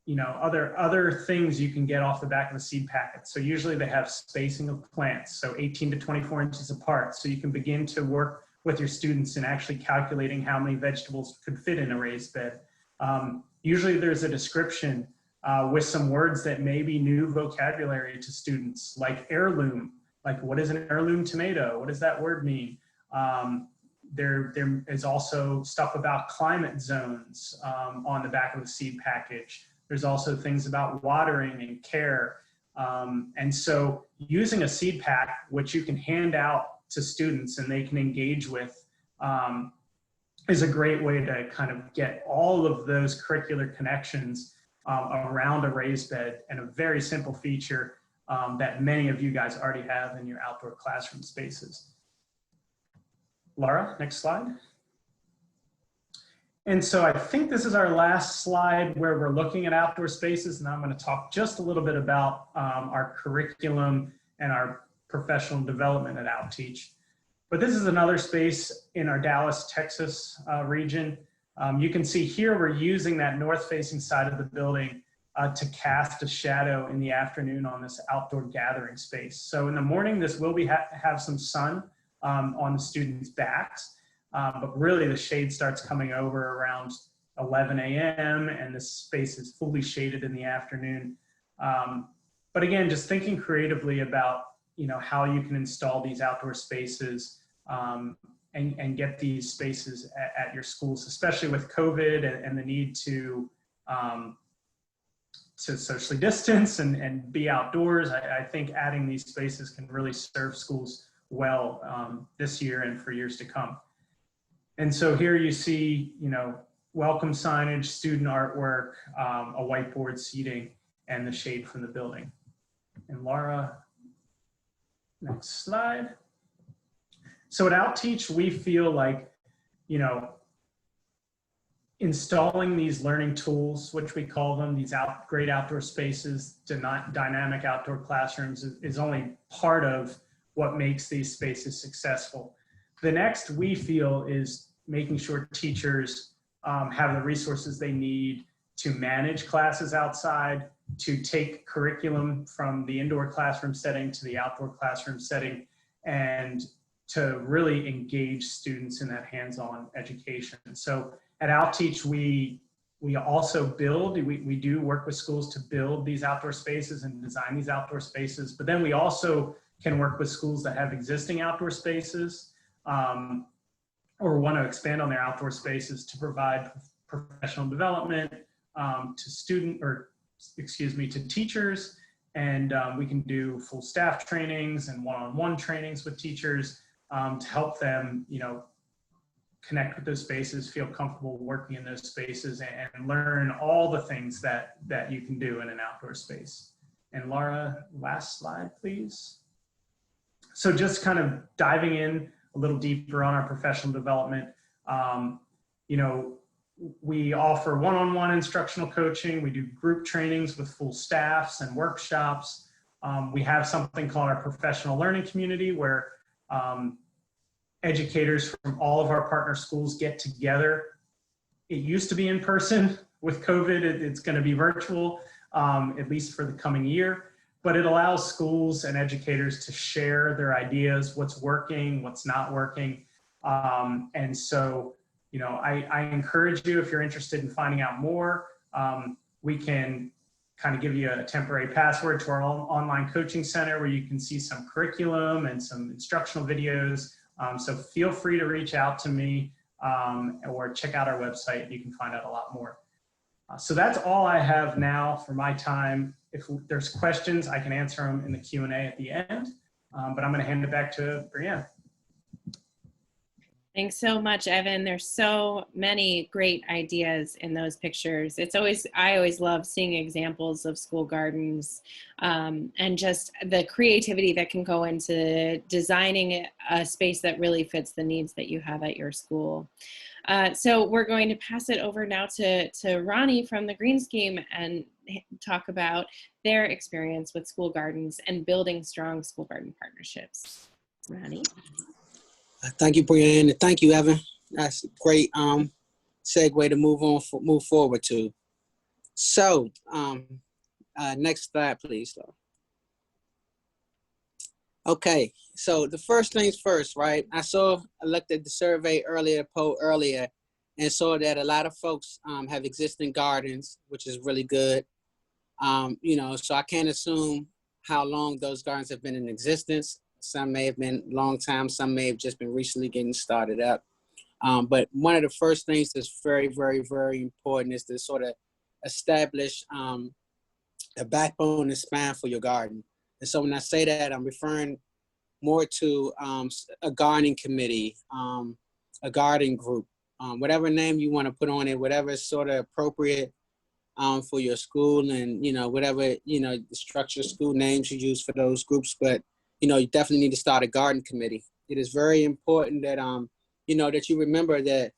[SPEAKER 2] you know, other things you can get off the back of the seed packet. So usually they have spacing of plants, so 18 to 24 inches apart. So you can begin to work with your students in actually calculating how many vegetables could fit in a raised bed. Usually there's a description with some words that may be new vocabulary to students, like heirloom. Like, what is an heirloom tomato? What does that word mean? There is also stuff about climate zones on the back of the seed package. There's also things about watering and care. And so using a seed pack, which you can hand out to students and they can engage with, is a great way to kind of get all of those curricular connections around a raised bed, and a very simple feature that many of you guys already have in your outdoor classroom spaces. Laura, next slide. And so I think this is our last slide where we're looking at outdoor spaces, and I'm going to talk just a little bit about our curriculum and our professional development at OutTeach. But this is another space in our Dallas, Texas region. You can see here we're using that north-facing side of the building to cast a shadow in the afternoon on this outdoor gathering space. So in the morning, this will have some sun on the students' backs, but really the shade starts coming over around 11 a.m. and this space is fully shaded in the afternoon. But again, just thinking creatively about, you know, how you can install these outdoor spaces and get these spaces at your schools, especially with COVID and the need to socially distance and be outdoors. I think adding these spaces can really serve schools well this year and for years to come. And so here you see, you know, welcome signage, student artwork, a whiteboard seating, and the shade from the building. And Laura, next slide. So at OutTeach, we feel like, you know, installing these learning tools, which we call them, these great outdoor spaces, dynamic outdoor classrooms, is only part of what makes these spaces successful. The next, we feel, is making sure teachers have the resources they need to manage classes outside, to take curriculum from the indoor classroom setting to the outdoor classroom setting, and to really engage students in that hands-on education. So at OutTeach, we also build, we do work with schools to build these outdoor spaces and design these outdoor spaces, but then we also can work with schools that have existing outdoor spaces or want to expand on their outdoor spaces to provide professional development to teachers. And we can do full staff trainings and one-on-one trainings with teachers to help them, you know, connect with those spaces, feel comfortable working in those spaces, and learn all the things that you can do in an outdoor space. And Laura, last slide, please. So just kind of diving in a little deeper on our professional development, you know, we offer one-on-one instructional coaching. We do group trainings with full staffs and workshops. We have something called our professional learning community where educators from all of our partner schools get together. It used to be in person. With COVID, it's going to be virtual, at least for the coming year. But it allows schools and educators to share their ideas, what's working, what's not working. And so, you know, I encourage you, if you're interested in finding out more, we can kind of give you a temporary password to our online coaching center where you can see some curriculum and some instructional videos. So feel free to reach out to me or check out our website. You can find out a lot more. So that's all I have now for my time. If there's questions, I can answer them in the Q&A at the end, but I'm going to hand it back to Brianne.
[SPEAKER 1] Thanks so much, Evan. There's so many great ideas in those pictures. I always love seeing examples of school gardens and just the creativity that can go into designing a space that really fits the needs that you have at your school. So we're going to pass it over now to Ronnie from the Green Scheme and talk about their experience with school gardens and building strong school garden partnerships. Ronnie.
[SPEAKER 3] Thank you, Brianne, and thank you, Evan. That's a great segue to move forward to. So, next slide, please. Okay, so the first things first, right? I looked at the survey earlier, poll earlier, and saw that a lot of folks have existing gardens, which is really good. You know, so I can't assume how long those gardens have been in existence. Some may have been a long time, some may have just been recently getting started up. But one of the first things that's very, very, very important is to sort of establish a backbone and span for your garden. And so when I say that, I'm referring more to a gardening committee, a garden group, whatever name you want to put on it, whatever is sort of appropriate for your school, and, you know, whatever, you know, the structure school names you use for those groups. But you know, you definitely need to start a garden committee. It is very important that, you know, that you remember that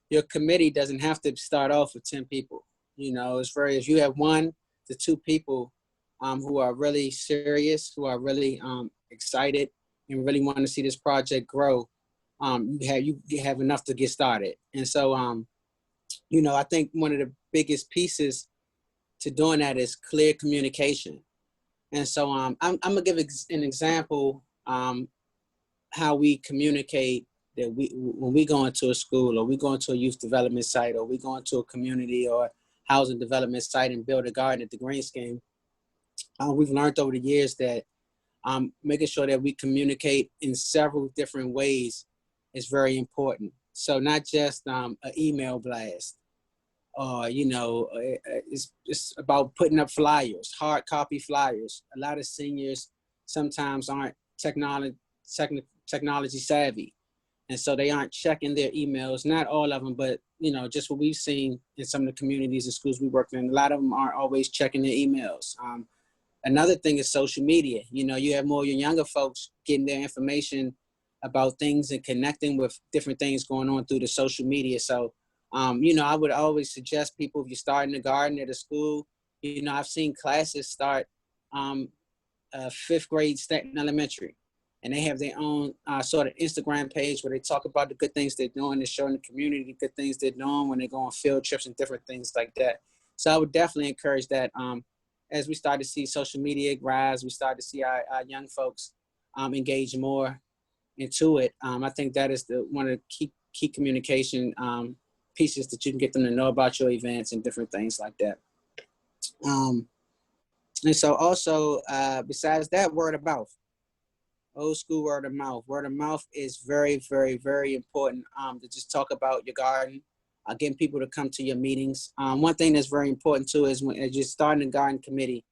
[SPEAKER 3] your committee doesn't have to start off with 10 people. You know, if you have 1 to 2 people who are really serious, who are really excited and really want to see this project grow, you have enough to get started. And so, you know, I think one of the biggest pieces to doing that is clear communication. And so I'm gonna give an example how we communicate that when we go into a school, or we go into a youth development site, or we go into a community or housing development site and build a garden at the Green Scheme. We've learned over the years that making sure that we communicate in several different ways is very important. So not just an email blast. You know, it's about putting up flyers, hard copy flyers. A lot of seniors sometimes aren't technology savvy. And so they aren't checking their emails, not all of them, but, you know, just what we've seen in some of the communities and schools we work in, a lot of them aren't always checking their emails. Another thing is social media. You know, you have more of your younger folks getting their information about things and connecting with different things going on through the social media. So, you know, I would always suggest people, if you're starting a garden at a school, you know, I've seen classes start 5th grade Stanton Elementary, and they have their own sort of Instagram page where they talk about the good things they're doing. They're showing the community the good things they're doing when they go on field trips and different things like that. So I would definitely encourage that as we start to see social media rise, we start to see our young folks engage more into it. I think that is one of the key communication pieces that you can get them to know about your events and different things like that. And so also, besides that, word of mouth, old school word of mouth. Word of mouth is very, very, very important to just talk about your garden, getting people to come to your meetings. One thing that's very important too is as you're starting a garden committee,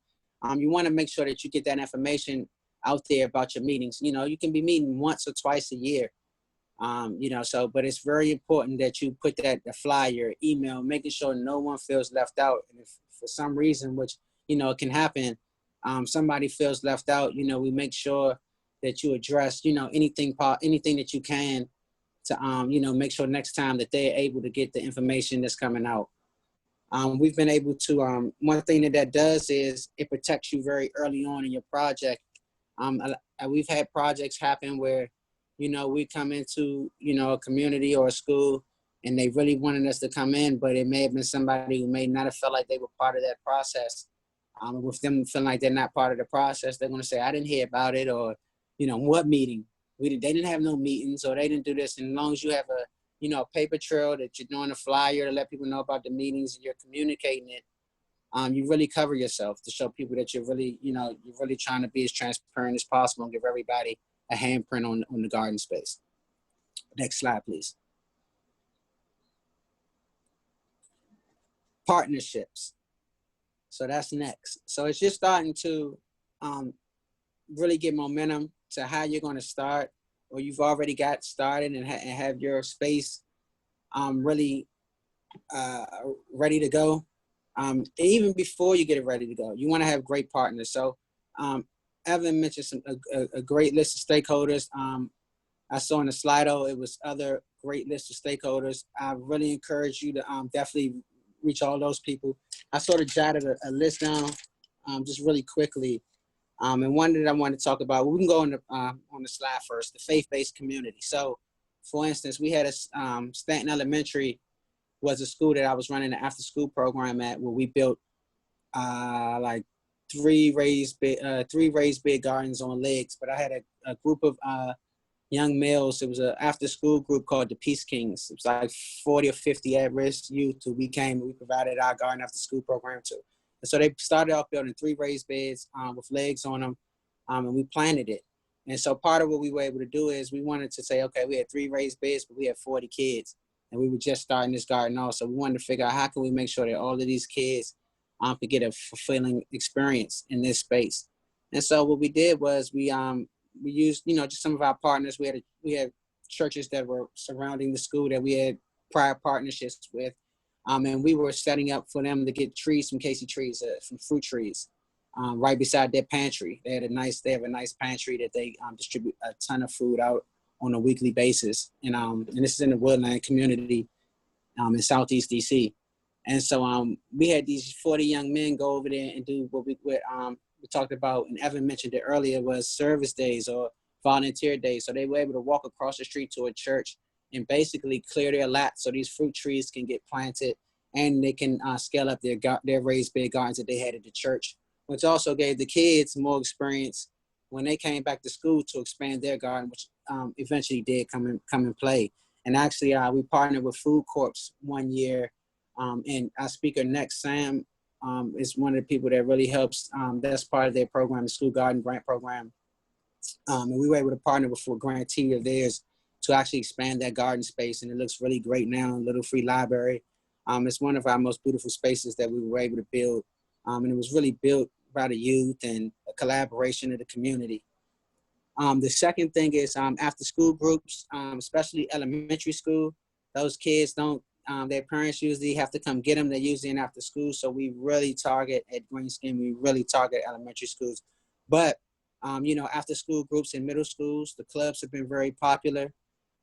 [SPEAKER 3] you want to make sure that you get that information out there about your meetings. You know, you can be meeting once or twice a year. You know, so, but it's very important that you put the flyer, email, making sure no one feels left out. And if for some reason, which, you know, it can happen, somebody feels left out, you know, we make sure that you address, you know, anything that you can to, you know, make sure next time that they're able to get the information that's coming out. We've been able to, one thing that does is it protects you very early on in your project. We've had projects happen where, we come into, a community or a school and they really wanted us to come in, but it may have been somebody who may not have felt like they were part of that process. With them feeling like they're not part of the process, they're going to say, I didn't hear about it, or, what meeting? They didn't have no meetings, or they didn't do this. And as long as you have a paper trail that you're doing a flyer to let people know about the meetings and you're communicating it, you really cover yourself to show people that you're really, you're really trying to be as transparent as possible and give everybody a handprint on the garden space. Next slide, please. Partnerships. So that's next. So it's just starting to really get momentum to how you're going to start, or you've already got started and have your space really ready to go. Even before you get it ready to go, you want to have great partners. So Evan mentioned a great list of stakeholders. I saw in the Slido, it was other great list of stakeholders. I really encourage you to definitely reach all those people. I sort of jotted a list down just really quickly. And one that I want to talk about, we can go on the slide first, the faith-based community. So for instance, we had a Stanton Elementary was a school that I was running an after-school program at, where we built like three raised bed gardens on legs. But I had a group of young males. It was an after-school group called the Peace Kings. It was like 40 or 50 at-risk youth who we came and we provided our garden after-school program to. And so they started off building 3 raised beds with legs on them, and we planted it. And so part of what we were able to do is we wanted to say, okay, we had 3 raised beds, but we had 40 kids. And we were just starting this garden also. We wanted to figure out how can we make sure that all of these kids could get a fulfilling experience in this space. And so what we did was we used, just some of our partners. We had churches that were surrounding the school that we had prior partnerships with. And we were setting up for them to get trees from Casey Trees, from fruit trees, right beside their pantry. They have a nice pantry that they distribute a ton of food out on a weekly basis. And this is in the Woodland community in Southeast DC. And so we had these 40 young men go over there and do what we talked about, and Evan mentioned it earlier, was service days or volunteer days. So they were able to walk across the street to a church and basically clear their lot so these fruit trees can get planted and they can scale up their raised bed gardens that they had at the church, which also gave the kids more experience when they came back to school to expand their garden, which eventually did come in play. And actually, we partnered with Food Corps one year, and our speaker next, Sam, is one of the people that really helps. That's part of their program, the School Garden Grant Program. And we were able to partner with a grantee of theirs to actually expand that garden space, and it looks really great now. Little Free Library. It's one of our most beautiful spaces that we were able to build, and it was really built by the youth and a collaboration of the community. The second thing is after school groups, especially elementary school. Those kids don't, their parents usually have to come get them. They're usually in after school. So we really target at Greenskin, we really target elementary schools. But, after school groups in middle schools, the clubs have been very popular.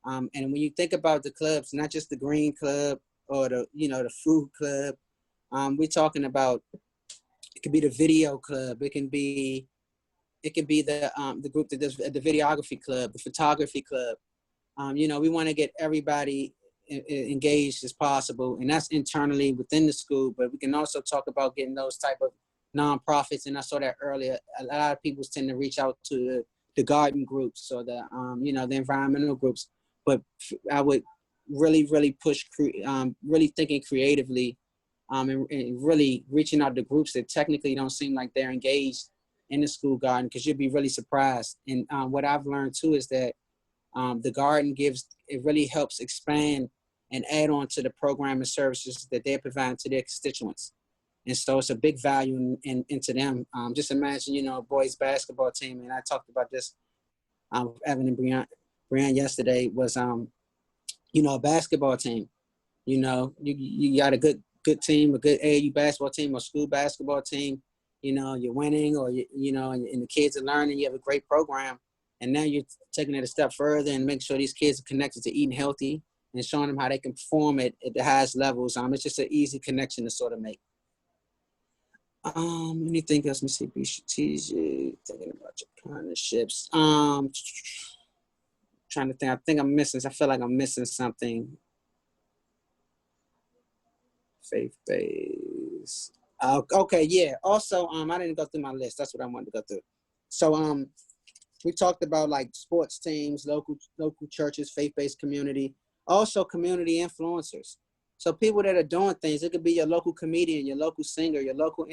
[SPEAKER 3] And when you think about the clubs, not just the Green Club or the Food Club, we're talking about, it could be the Video Club. It can be the group that does the Videography Club, the Photography Club. We want to get everybody engaged as possible, and that's internally within the school. But we can also talk about getting those type of nonprofits, and I saw that earlier. A lot of people tend to reach out to the garden groups or the the environmental groups. But I would really push, really thinking creatively, and really reaching out to groups that technically don't seem like they're engaged in the school garden, because you'll be really surprised. And what I've learned too is that the garden it really helps expand and add on to the program and services that they're providing to their constituents. And so it's a big value into them. Just imagine, a boys basketball team, and I talked about this with Evan and Brian yesterday, was, a basketball team. You got a good team, a good AAU basketball team or school basketball team. You're winning, or, and the kids are learning, you have a great program. And now you're taking it a step further and make sure these kids are connected to eating healthy, and showing them how they can perform at the highest levels. It's just an easy connection to sort of make. Anything else? Let me see. Be strategic. Thinking about your partnerships. Trying to think. I feel like I'm missing something. Faith-based. Okay, yeah. Also, I didn't go through my list. That's what I wanted to go through. So, we talked about like sports teams, local churches, faith-based community, also community influencers. So people that are doing things, it could be your local comedian, your local singer, your local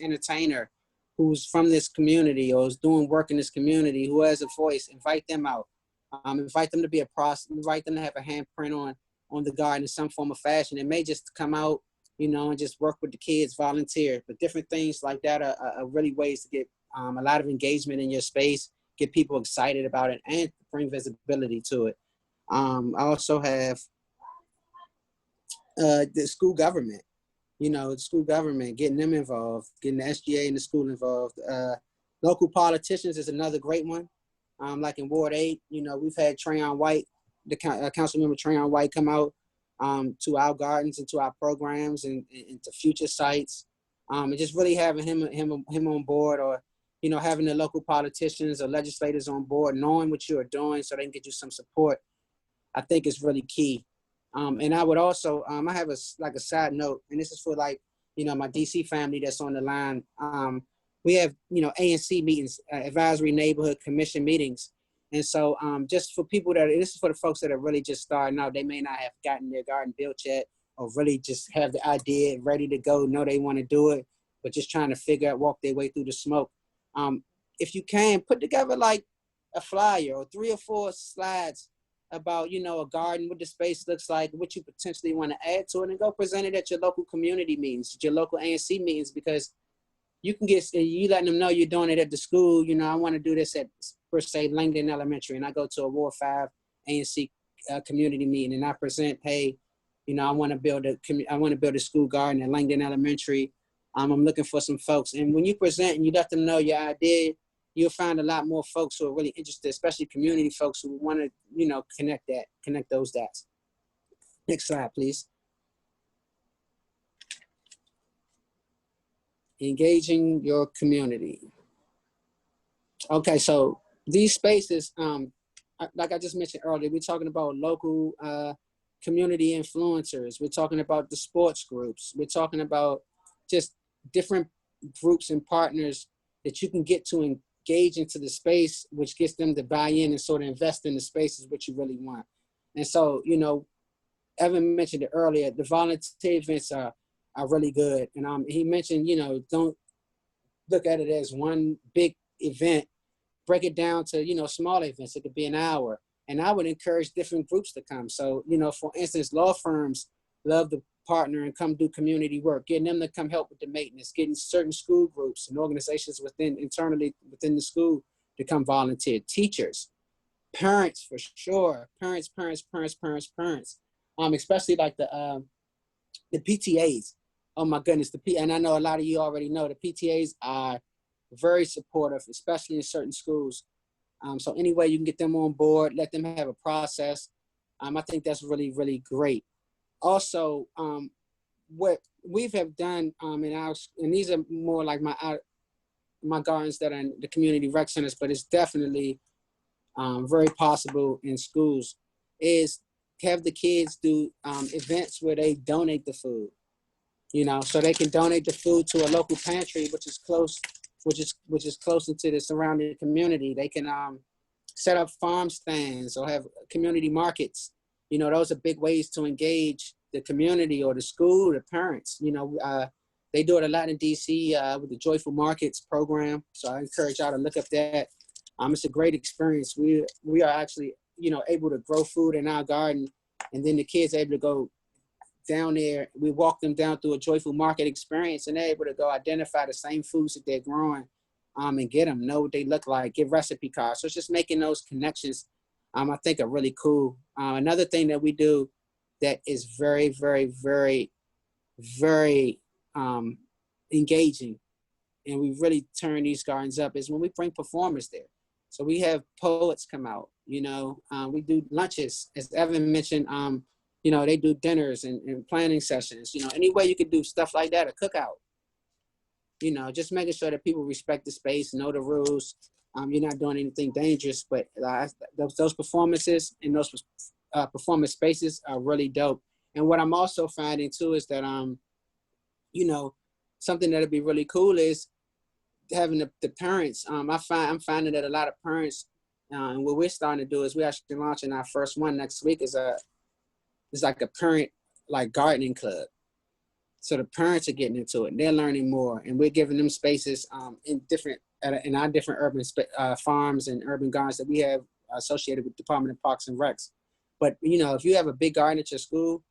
[SPEAKER 3] entertainer who's from this community or is doing work in this community, who has a voice. Invite them out. Invite them to be a process, invite them to have a handprint on the garden in some form of fashion. It may just come out, and just work with the kids, volunteer. But different things like that are really ways to get a lot of engagement in your space, get people excited about it, and bring visibility to it. I also have the school government, school government, getting them involved, getting the SGA and the school involved. Local politicians is another great one. Like in Ward 8, we've had Trayon White, the council member Trayon White, come out to our gardens and to our programs and to future sites. And just really having him on board, or, having the local politicians or legislators on board, knowing what you are doing so they can get you some support, I think is really key. And I would also, I have a side note, and this is for my DC family that's on the line. We have, ANC meetings, advisory neighborhood commission meetings. And so just for people this is for the folks that are really just starting out, they may not have gotten their garden built yet, or really just have the idea ready to go, know they want to do it, but just trying to walk their way through the smoke. If you can, put together like a flyer or 3 or 4 slides about, a garden, what the space looks like, what you potentially want to add to it, and go present it at your local community meetings, your local ANC meetings, because you can you letting them know you're doing it at the school. I want to do this at, per se, Langdon Elementary, and I go to a Ward 5 ANC community meeting, and I present, hey, I want to build a school garden at Langdon Elementary. I'm looking for some folks. And when you present and you let them know your idea, you'll find a lot more folks who are really interested, especially community folks who want to, connect those dots. Next slide, please. Engaging your community. Okay, so these spaces, like I just mentioned earlier, we're talking about local community influencers. We're talking about the sports groups. We're talking about just different groups and partners that you can get to engage into the space, which gets them to buy in and sort of invest in the space is what you really want. And so, Evan mentioned it earlier, the volunteer events are really good. And he mentioned, don't look at it as one big event, break it down to, smaller events. It could be an hour. And I would encourage different groups to come. So, for instance, law firms love to partner and come do community work, getting them to come help with the maintenance, getting certain school groups and organizations internally within the school to come volunteer. Teachers, parents, for sure. Parents. Especially like the PTAs. Oh my goodness, and I know a lot of you already know the PTAs are very supportive, especially in certain schools. So any way you can get them on board, let them have a process. I think that's really, really great. Also, what we have done and these are more like my gardens that are in the community rec centers, but it's definitely very possible in schools, is have the kids do events where they donate the food. So they can donate the food to a local pantry, which is close into the surrounding community. They can set up farm stands or have community markets. Those are big ways to engage the community or the school, the parents. They do it a lot in DC with the Joyful Markets program. So I encourage y'all to look up that. It's a great experience. We are actually, able to grow food in our garden, and then the kids are able to go down there. We walk them down through a Joyful Market experience, and they're able to go identify the same foods that they're growing and get them, know what they look like, get recipe cards. So it's just making those connections, I think are really cool. Another thing that we do that is very, very, very, very engaging, and we really turn these gardens up, is when we bring performers there. So we have poets come out, We do lunches, as Evan mentioned. They do dinners and planning sessions. Any way you could do stuff like that, a cookout. Just making sure that people respect the space, know the rules. You're not doing anything dangerous, but those performances and those performance spaces are really dope. And what I'm also finding too is that something that'd be really cool is having the parents. I'm finding that a lot of parents, and what we're starting to do is we're actually launching our first one next week. It's like a parent gardening club. So the parents are getting into it and they're learning more, and we're giving them spaces in our different urban farms and urban gardens that we have associated with Department of Parks and Recs. But if you have a big garden at your school,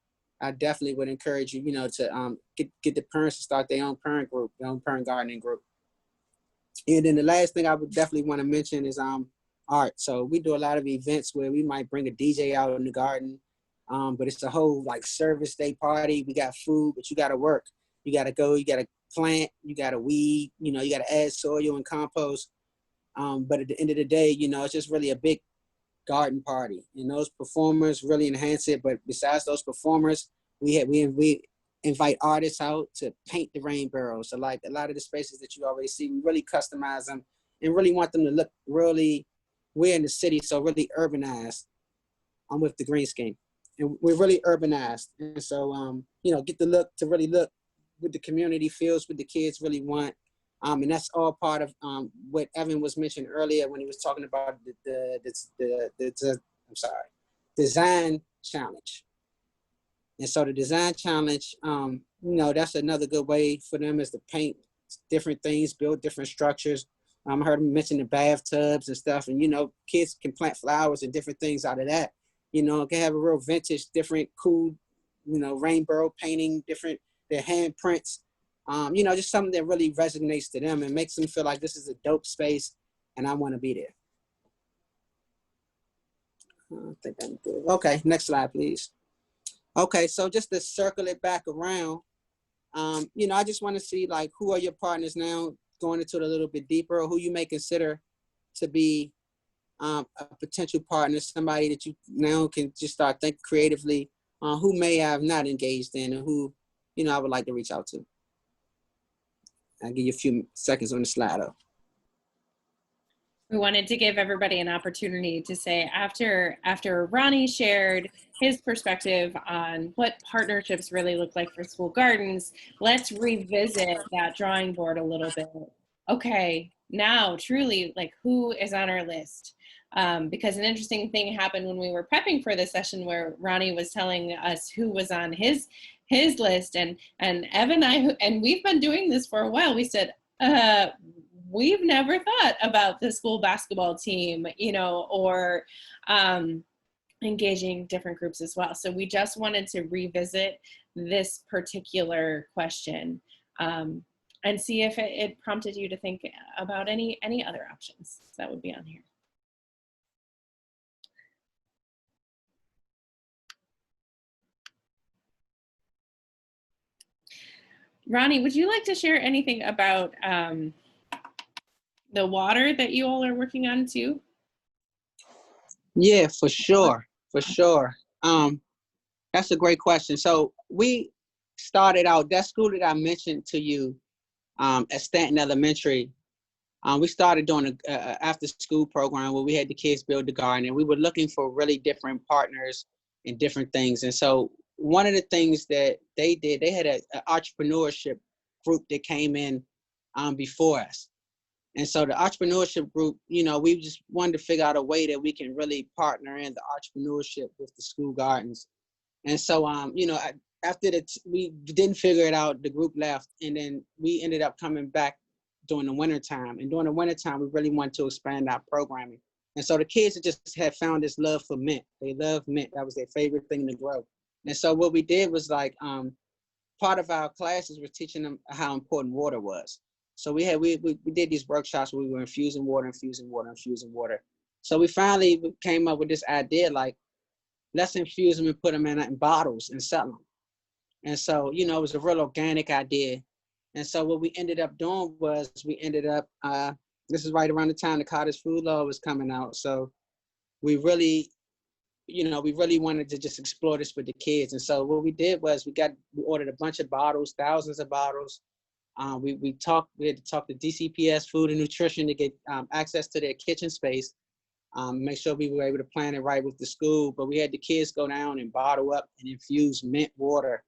[SPEAKER 3] I definitely would encourage you, to get the parents to start their own parent group, their own parent gardening group. And then the last thing I would definitely want to mention is art. So we do a lot of events where we might bring a DJ out in the garden. But it's a whole service day party. We got food, but you got to work. You got to go, you got to plant, you got to weed, you got to add soil and compost. But at the end of the day, it's just really a big garden party, and those performers really enhance it. But besides those performers, we invite artists out to paint the rain barrels. So a lot of the spaces that you already see, we really customize them and really want them to look really, we're in the city, so really urbanized with the green scheme. And we're really urbanized. And so, get the look to really look what the community feels, what the kids really want. And that's all part of what Evan was mentioning earlier when he was talking about the design challenge. And so the design challenge, that's another good way for them is to paint different things, build different structures. I heard him mention the bathtubs and stuff, and kids can plant flowers and different things out of that. Can have a real vintage, different, cool, rainbow painting, different, their handprints. Just something that really resonates to them and makes them feel like this is a dope space and I want to be there. I think I'm good. Okay, next slide, please. Okay, so just to circle it back around, I just want to see who are your partners now, going into it a little bit deeper, or who you may consider to be a potential partner, somebody that you now can just start thinking creatively, who may have not engaged in and who, I would like to reach out to. I'll give you a few seconds on the slide up.
[SPEAKER 1] We wanted to give everybody an opportunity to say, after Ronnie shared his perspective on what partnerships really look like for school gardens, let's revisit that drawing board a little bit. Okay, now truly, who is on our list? Because an interesting thing happened when we were prepping for this session where Ronnie was telling us who was on his list, and Evan and we've been doing this for a while. We said, we've never thought about the school basketball team, or engaging different groups as well. So we just wanted to revisit this particular question and see if it prompted you to think about any other options that would be on here. Ronnie, would you like to share anything about the water that you all are working on too?
[SPEAKER 3] Yeah, for sure. That's a great question. So we started out, that school that I mentioned to you at Stanton Elementary, we started doing an after school program where we had the kids build the garden, and we were looking for really different partners and different things. And so one of the things that they did, they had an entrepreneurship group that came in before us. And so the entrepreneurship group, we just wanted to figure out a way that we can really partner in the entrepreneurship with the school gardens. And so, after we didn't figure it out, the group left, and then we ended up coming back during the wintertime. And during the wintertime, we really wanted to expand our programming. And so the kids just had found this love for mint. They love mint. That was their favorite thing to grow. And so what we did was part of our classes was teaching them how important water was. So we did these workshops where we were infusing water. So we finally came up with this idea, let's infuse them and put them in bottles and sell them. And so, it was a real organic idea. And so what we ended up doing was this is right around the time the cottage food law was coming out. So we really, we really wanted to just explore this with the kids. And so what we did was we ordered a bunch of bottles, thousands of bottles. We had to talk to DCPS Food and Nutrition to get access to their kitchen space, make sure we were able to plan it right with the school. But we had the kids go down and bottle up and infuse mint water.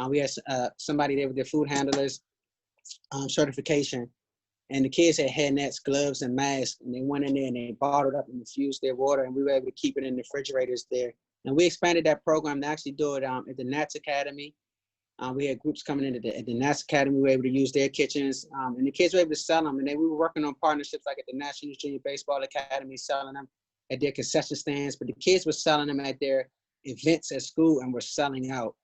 [SPEAKER 3] We had somebody there with their food handlers certification, and the kids had head nets, gloves, and masks, and they went in there and they bottled up and infused their water, and we were able to keep it in the refrigerators there. And we expanded that program to actually do it at the Nats Academy. We had groups coming in at the Nats Academy. We were able to use their kitchens, and the kids were able to sell them. And then we were working on partnerships like at the National Junior Baseball Academy, selling them at their concession stands. But the kids were selling them at their events at school and were selling out.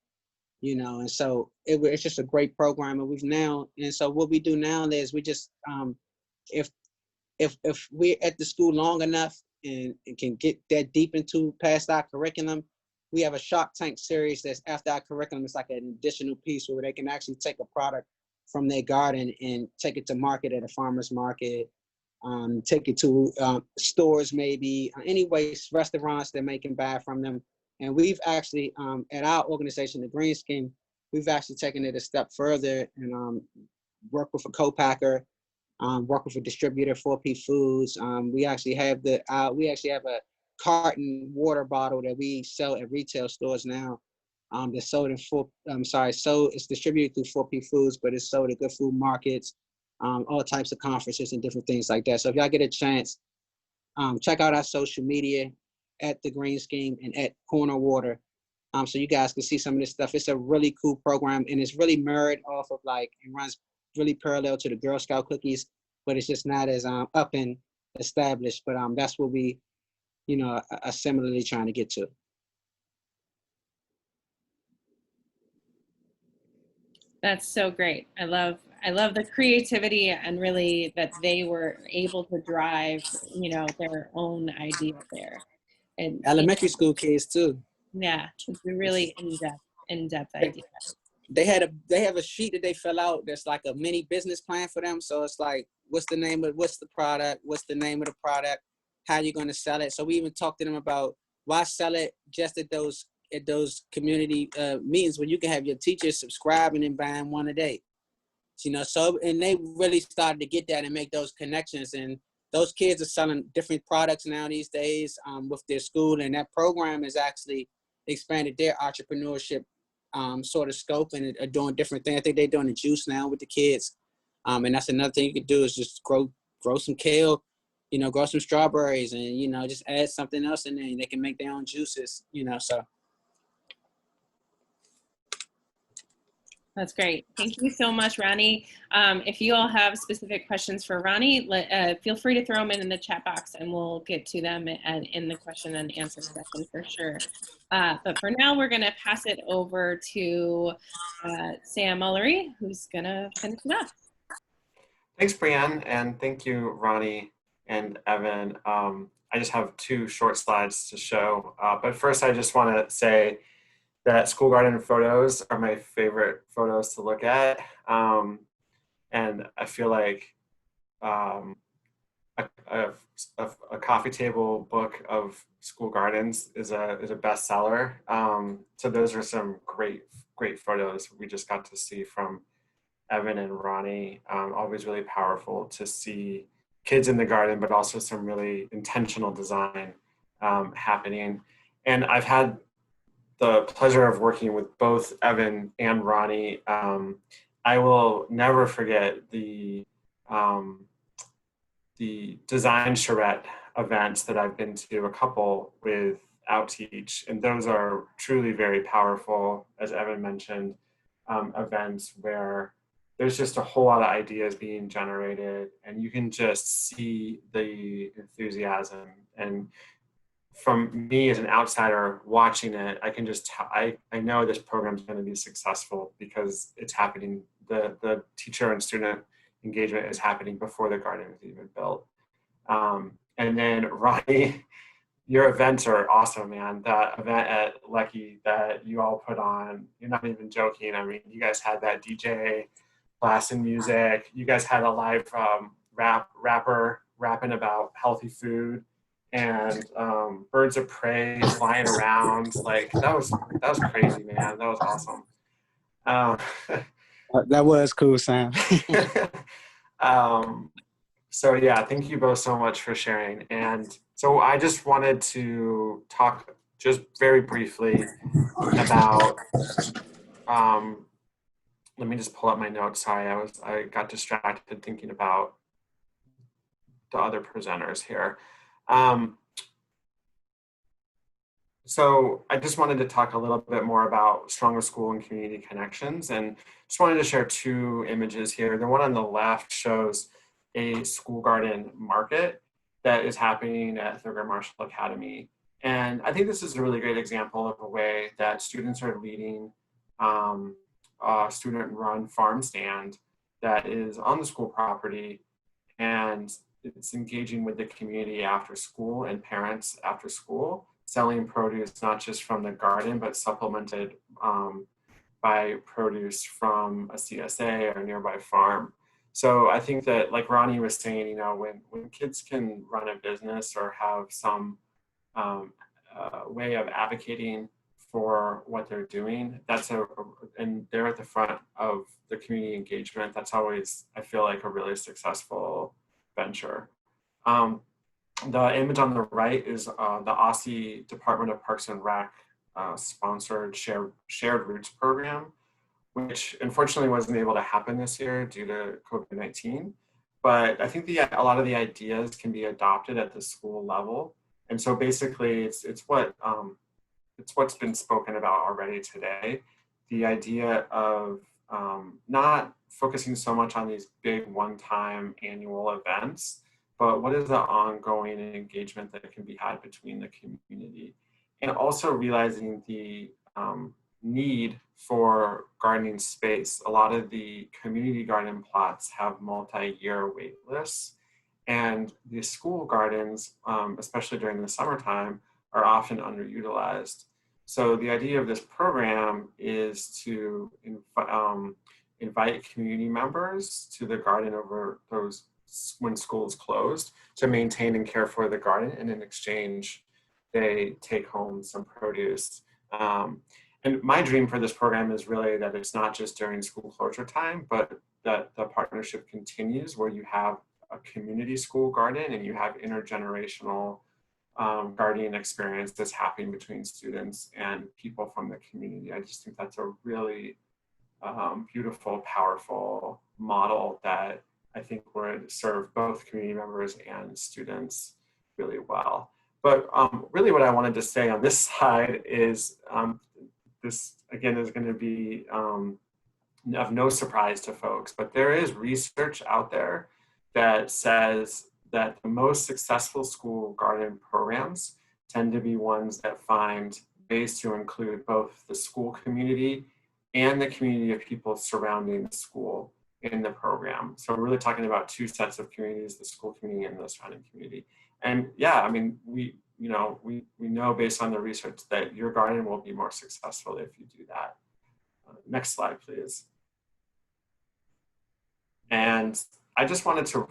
[SPEAKER 3] And so it's just a great program. And so what we do now is we just, if we're at the school long enough and can get that deep into past our curriculum, we have a Shark Tank series that's after our curriculum. It's like an additional piece where they can actually take a product from their garden and take it to market at a farmer's market, take it to stores maybe, anyways, restaurants that they can buy from them. And we've actually, at our organization, the Green Scheme, we've actually taken it a step further and worked with a co-packer, worked with a distributor, 4P Foods. We actually have a carton water bottle that we sell at retail stores now. That's sold it's distributed through 4P Foods, but it's sold at Good Food Markets, all types of conferences and different things like that. So if y'all get a chance, check out our social media at the Green Scheme and at Corner Water, so you guys can see some of this stuff. It's a really cool program, and it's really mirrored off of it runs really parallel to the Girl Scout cookies, but it's just not as up and established. But that's what we, are similarly trying to get to.
[SPEAKER 1] That's so great. I love the creativity and really that they were able to drive, their own idea there. And
[SPEAKER 3] Elementary school kids too.
[SPEAKER 1] Yeah, it's a really in-depth idea.
[SPEAKER 3] They have a sheet that they fill out that's like a mini business plan for them. So it's like, what's the product? What's the name of the product? How are you going to sell it? So we even talked to them about why sell it just at those community meetings when you can have your teachers subscribing and buying one a day. So, and they really started to get that and make those connections. And those kids are selling different products now these days with their school. And that program has actually expanded their entrepreneurship sort of scope and are doing different things. I think they're doing the juice now with the kids. And that's another thing you could do is just grow some kale, grow some strawberries and, just add something else in there and they can make their own juices, so.
[SPEAKER 1] That's great. Thank you so much, Ronnie. If you all have specific questions for Ronnie, feel free to throw them in the chat box and we'll get to them in the question and answer session for sure. But for now, we're going to pass it over to Sam Ullery, who's going to finish it up.
[SPEAKER 4] Thanks, Brianne, and thank you, Ronnie and Evan. I just have 2 short slides to show. But first, I just want to say that school garden photos are my favorite photos to look at. And I feel like a coffee table book of school gardens is a bestseller. So those are some great photos we just got to see from Evan and Ronnie. Always really powerful to see kids in the garden, but also some really intentional design happening. And I've had the pleasure of working with both Evan and Ronnie. I will never forget the design charrette events that I've been to, a couple with OutTeach, and those are truly very powerful, as Evan mentioned, events where there's just a whole lot of ideas being generated and you can just see the enthusiasm. And from me as an outsider watching it, I can just I know this program is going to be successful because it's happening. The teacher and student engagement is happening before the garden is even built. And then Ronnie, your events are awesome, man. That event at Lucky that you all put on, you're not even joking. I mean, you guys had that DJ blasting music. You guys had a live rapper rapping about healthy food. and birds of prey flying around. Like that was crazy, man. That was awesome. Um,
[SPEAKER 3] That was cool, Sam.
[SPEAKER 4] so yeah, thank you both so much for sharing. And so I just wanted to talk just very briefly about, let me just pull up my notes. Sorry, I got distracted thinking about the other presenters here. So I just wanted to talk a little bit more about stronger school and community connections, and just wanted to share two images here. The one on the left shows a school garden market that is happening at Thurgood Marshall Academy. And I think this is a really great example of a way that students are leading a student-run farm stand that is on the school property, and it's engaging with the community after school and parents after school, selling produce not just from the garden, but supplemented by produce from a CSA or a nearby farm. So I think that, like Ronnie was saying, you know, when kids can run a business or have some way of advocating for what they're doing, and they're at the front of the community engagement, that's always, I feel like, a really successful venture. The image on the right is the OSSE Department of Parks and Rec sponsored Shared Roots program, which unfortunately wasn't able to happen this year due to COVID-19. But I think a lot of the ideas can be adopted at the school level. And so basically it's what's been spoken about already today. The idea of not focusing so much on these big one-time annual events, but what is the ongoing engagement that can be had between the community? And also realizing the need for gardening space. A lot of the community garden plots have multi-year wait lists, and the school gardens, especially during the summertime, are often underutilized. So the idea of this program is to invite community members to the garden over those when school is closed to maintain and care for the garden, and in exchange they take home some produce. And my dream for this program is really that it's not just during school closure time, but that the partnership continues where you have a community school garden and you have intergenerational gardening experience that's happening between students and people from the community. I just think that's a really beautiful, powerful model that I think would serve both community members and students really well. But really what I wanted to say on this slide is this, again, is going to be of no surprise to folks, but there is research out there that says that the most successful school garden programs tend to be ones that find ways to include both the school community and the community of people surrounding the school in the program. So we're really talking about two sets of communities, the school community and the surrounding community. And yeah, I mean, we know based on the research that your garden will be more successful if you do that. Next slide, please. And I just wanted to,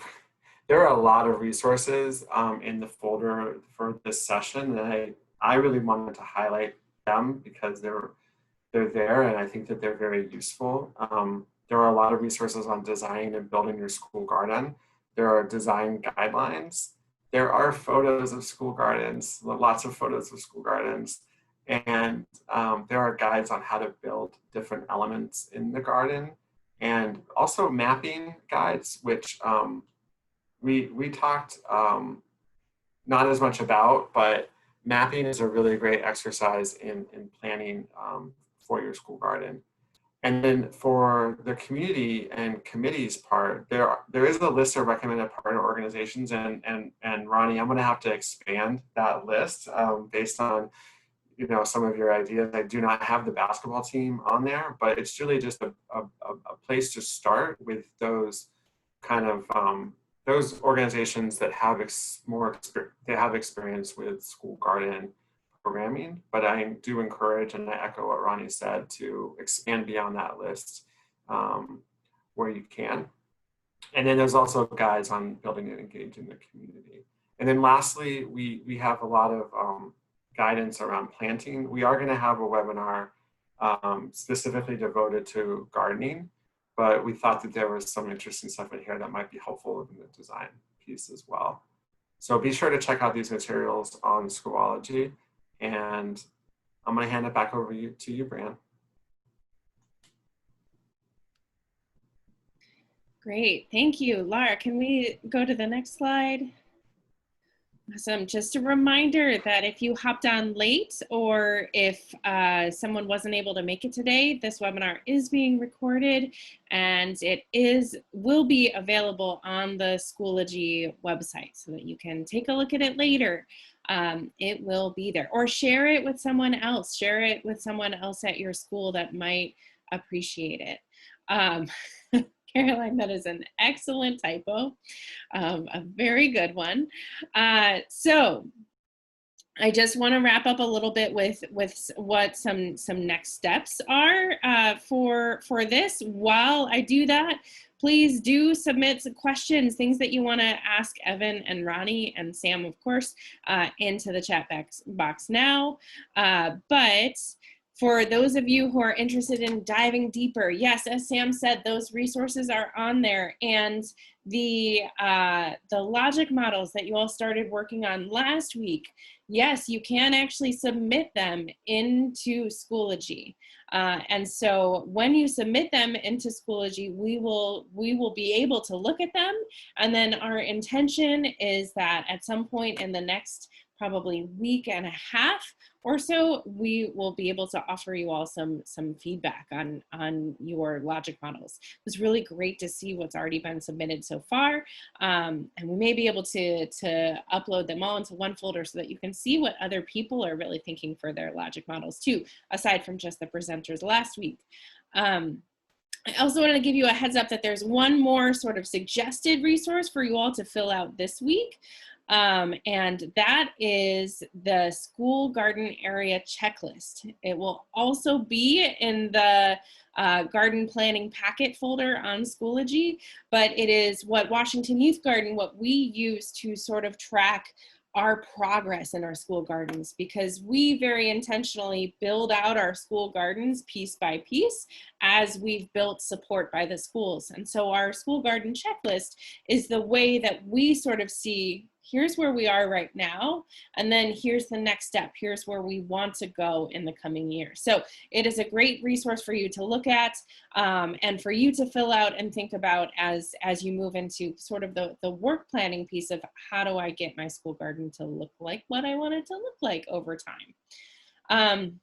[SPEAKER 4] there are a lot of resources in the folder for this session, and I really wanted to highlight them because they're there, and I think that they're very useful. There are a lot of resources on designing and building your school garden. There are design guidelines. There are photos of school gardens, lots of photos of school gardens. And there are guides on how to build different elements in the garden, and also mapping guides, which we talked not as much about, but mapping is a really great exercise in planning for your school garden. And then for the community and committees part, there is a list of recommended partner organizations, and Ronnie, I'm gonna have to expand that list based on some of your ideas. I do not have the basketball team on there, but it's really just a place to start with those kind of those organizations that have experience with school garden programming. But I do encourage, and I echo what Ronnie said, to expand beyond that list where you can. And then there's also guides on building and engaging the community. And then lastly, we have a lot of guidance around planting. We are going to have a webinar specifically devoted to gardening, but we thought that there was some interesting stuff in here that might be helpful in the design piece as well. So be sure to check out these materials on Schoology, and I'm going to hand it back over to you, Bran.
[SPEAKER 1] Great, thank you. Laura, can we go to the next slide? Awesome. Just a reminder that if you hopped on late or if someone wasn't able to make it today, this webinar is being recorded and it will be available on the Schoology website so that you can take a look at it later. It will be there, or share it with someone else. Share it with someone else at your school that might appreciate it. Caroline, that is an excellent typo, a very good one. So I just want to wrap up a little bit with what some next steps are for this. While I do that, please do submit some questions, things that you want to ask Evan and Ronnie and Sam, of course, into the chat box now. But for those of you who are interested in diving deeper, yes, as Sam said, those resources are on there, and the logic models that you all started working on last week, yes, you can actually submit them into Schoology. And so when you submit them into Schoology, we will be able to look at them, and then our intention is that at some point in the next probably week and a half or so, we will be able to offer you all some feedback on your logic models. It was really great to see what's already been submitted so far. And we may be able to upload them all into one folder so that you can see what other people are really thinking for their logic models too, aside from just the presenters last week. I also want to give you a heads up that there's one more sort of suggested resource for you all to fill out this week. And that is the school garden area checklist. It will also be in the garden planning packet folder on Schoology, but it is what Washington Youth Garden, what we use to sort of track our progress in our school gardens, because we very intentionally build out our school gardens piece by piece as we've built support by the schools. And so our school garden checklist is the way that we sort of see, here's where we are right now, and then here's the next step. Here's where we want to go in the coming year. So it is a great resource for you to look at and for you to fill out and think about as you move into sort of the work planning piece of how do I get my school garden to look like what I want it to look like over time.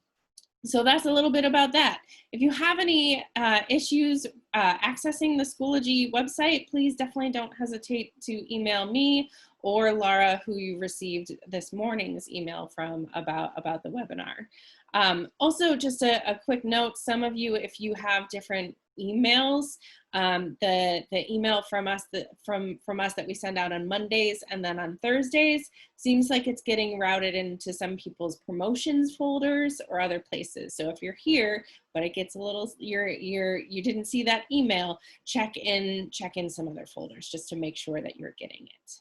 [SPEAKER 1] So that's a little bit about that. If you have any issues accessing the Schoology website, please definitely don't hesitate to email me or Laura, who you received this morning's email from about the webinar. Also, just a quick note, some of you, if you have different emails, the email from us that we send out on Mondays and then on Thursdays seems like it's getting routed into some people's promotions folders or other places. So if you're here, but it gets a little, you didn't see that email, check in some other folders just to make sure that you're getting it.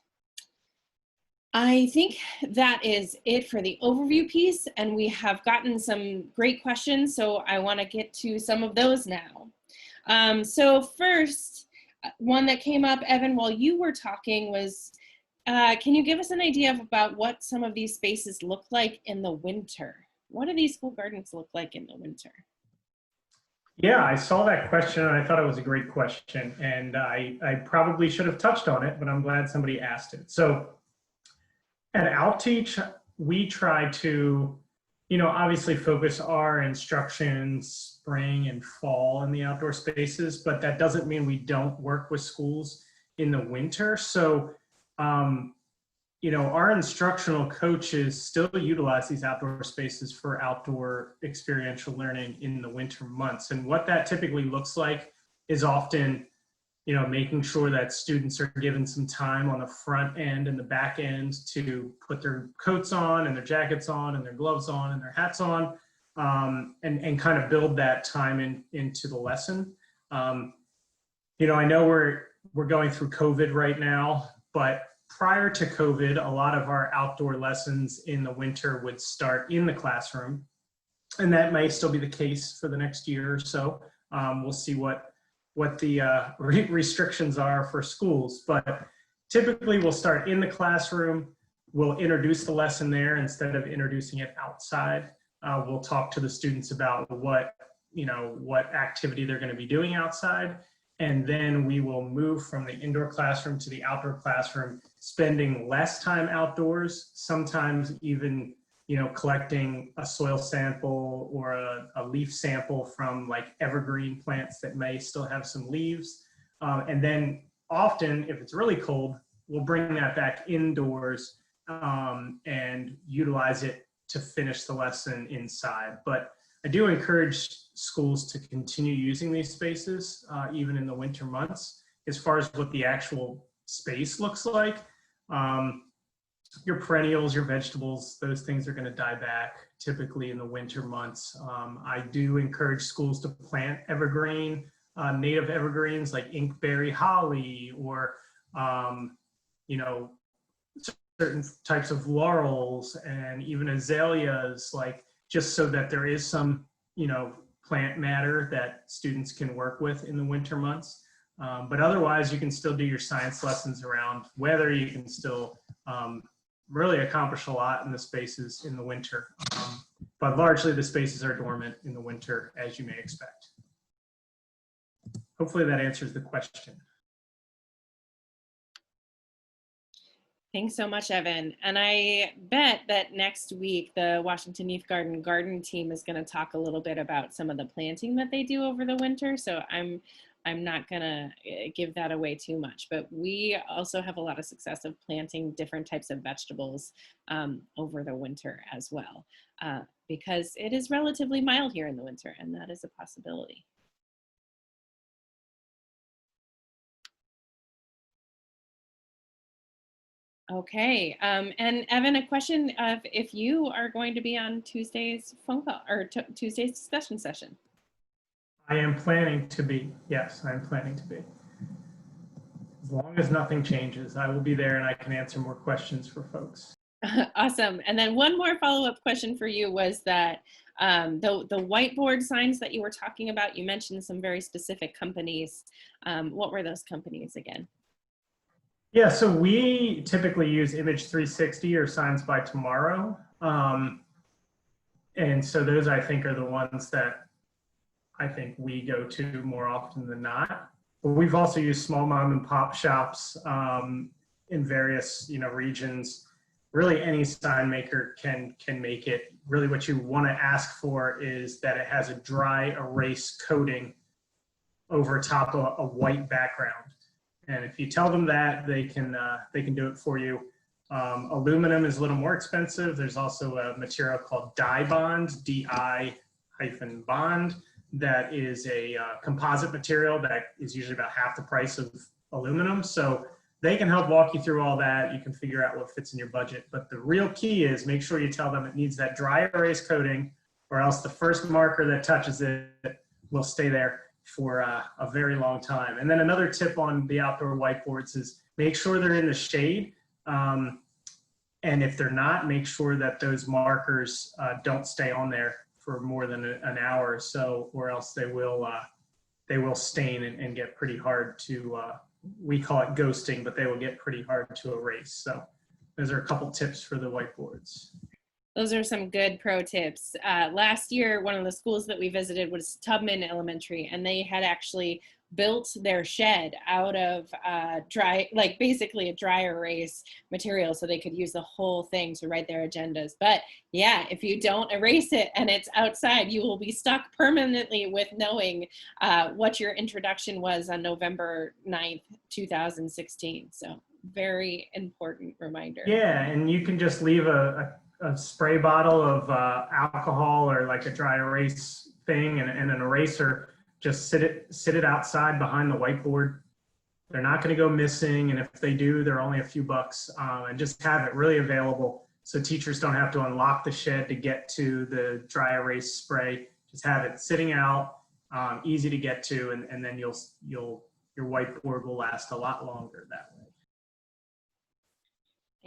[SPEAKER 1] I think that is it for the overview piece, and we have gotten some great questions, so I want to get to some of those now. So first, one that came up, Evan, while you were talking was, can you give us an idea about what some of these spaces look like in the winter? What do these school gardens look like in the winter?
[SPEAKER 2] Yeah, I saw that question and I thought it was a great question, and I probably should have touched on it, but I'm glad somebody asked it. So at OutTeach, we try to, obviously focus our instructions spring and fall in the outdoor spaces, but that doesn't mean we don't work with schools in the winter. So, our instructional coaches still utilize these outdoor spaces for outdoor experiential learning in the winter months. And what that typically looks like is often making sure that students are given some time on the front end and the back end to put their coats on and their jackets on and their gloves on and their hats on, and kind of build that time into the lesson. I know we're going through COVID right now, but prior to COVID, a lot of our outdoor lessons in the winter would start in the classroom, and that may still be the case for the next year or so. We'll see what the restrictions are for schools, but typically we'll start in the classroom. We'll introduce the lesson there instead of introducing it outside. We'll talk to the students about what activity they're going to be doing outside. And then we will move from the indoor classroom to the outdoor classroom, spending less time outdoors, sometimes even, collecting a soil sample or a leaf sample from like evergreen plants that may still have some leaves. And then often, if it's really cold, we'll bring that back indoors and utilize it to finish the lesson inside. But I do encourage schools to continue using these spaces, even in the winter months. As far as what the actual space looks like, your perennials, your vegetables, those things are going to die back typically in the winter months. I do encourage schools to plant evergreen, native evergreens like inkberry holly or, certain types of laurels and even azaleas, like just so that there is some, plant matter that students can work with in the winter months. But otherwise, you can still do your science lessons around weather. You can still really accomplish a lot in the spaces in the winter. But largely the spaces are dormant in the winter, as you may expect. Hopefully that answers the question.
[SPEAKER 1] Thanks so much, Evan. And I bet that next week, the Washington Youth Garden team is going to talk a little bit about some of the planting that they do over the winter. So I'm not going to give that away too much, but we also have a lot of success of planting different types of vegetables over the winter as well, because it is relatively mild here in the winter, and that is a possibility. Okay, and Evan, a question of if you are going to be on Tuesday's phone call or Tuesday's discussion session.
[SPEAKER 2] I am planning to be, yes, I'm planning to be. As long as nothing changes, I will be there and I can answer more questions for folks.
[SPEAKER 1] Awesome. And then one more follow-up question for you was that the whiteboard signs that you were talking about, you mentioned some very specific companies. What were those companies again?
[SPEAKER 2] Yeah, so we typically use Image 360 or Signs by Tomorrow. And so those, I think, are the ones that I think we go to more often than not. But we've also used small mom and pop shops in various regions. Really, any sign maker can make it. Really, what you want to ask for is that it has a dry erase coating over top of a white background. And if you tell them that, they can do it for you. Aluminum is a little more expensive. There's also a material called Dibond, DI-bond, that is a composite material that is usually about half the price of aluminum. So they can help walk you through all that. You can figure out what fits in your budget. But the real key is make sure you tell them it needs that dry erase coating, or else the first marker that touches it will stay there for a very long time. And then another tip on the outdoor whiteboards is make sure they're in the shade. And if they're not, make sure that those markers don't stay on there for more than an hour or so, or else they will stain and get pretty hard to, we call it ghosting, but they will get pretty hard to erase. So those are a couple tips for the whiteboards.
[SPEAKER 1] Those are some good pro tips. Last year, one of the schools that we visited was Tubman Elementary, and they had actually built their shed out of basically a dry erase material, so they could use the whole thing to write their agendas. But yeah, if you don't erase it and it's outside, you will be stuck permanently with knowing what your introduction was on November 9th, 2016. So very important reminder.
[SPEAKER 2] Yeah, and you can just leave a spray bottle of alcohol or like a dry erase thing and an eraser. Just sit it outside behind the whiteboard. They're not going to go missing, and if they do, they're only a few bucks. And just have it really available so teachers don't have to unlock the shed to get to the dry erase spray. Just have it sitting out, easy to get to, and then your whiteboard will last a lot longer that way.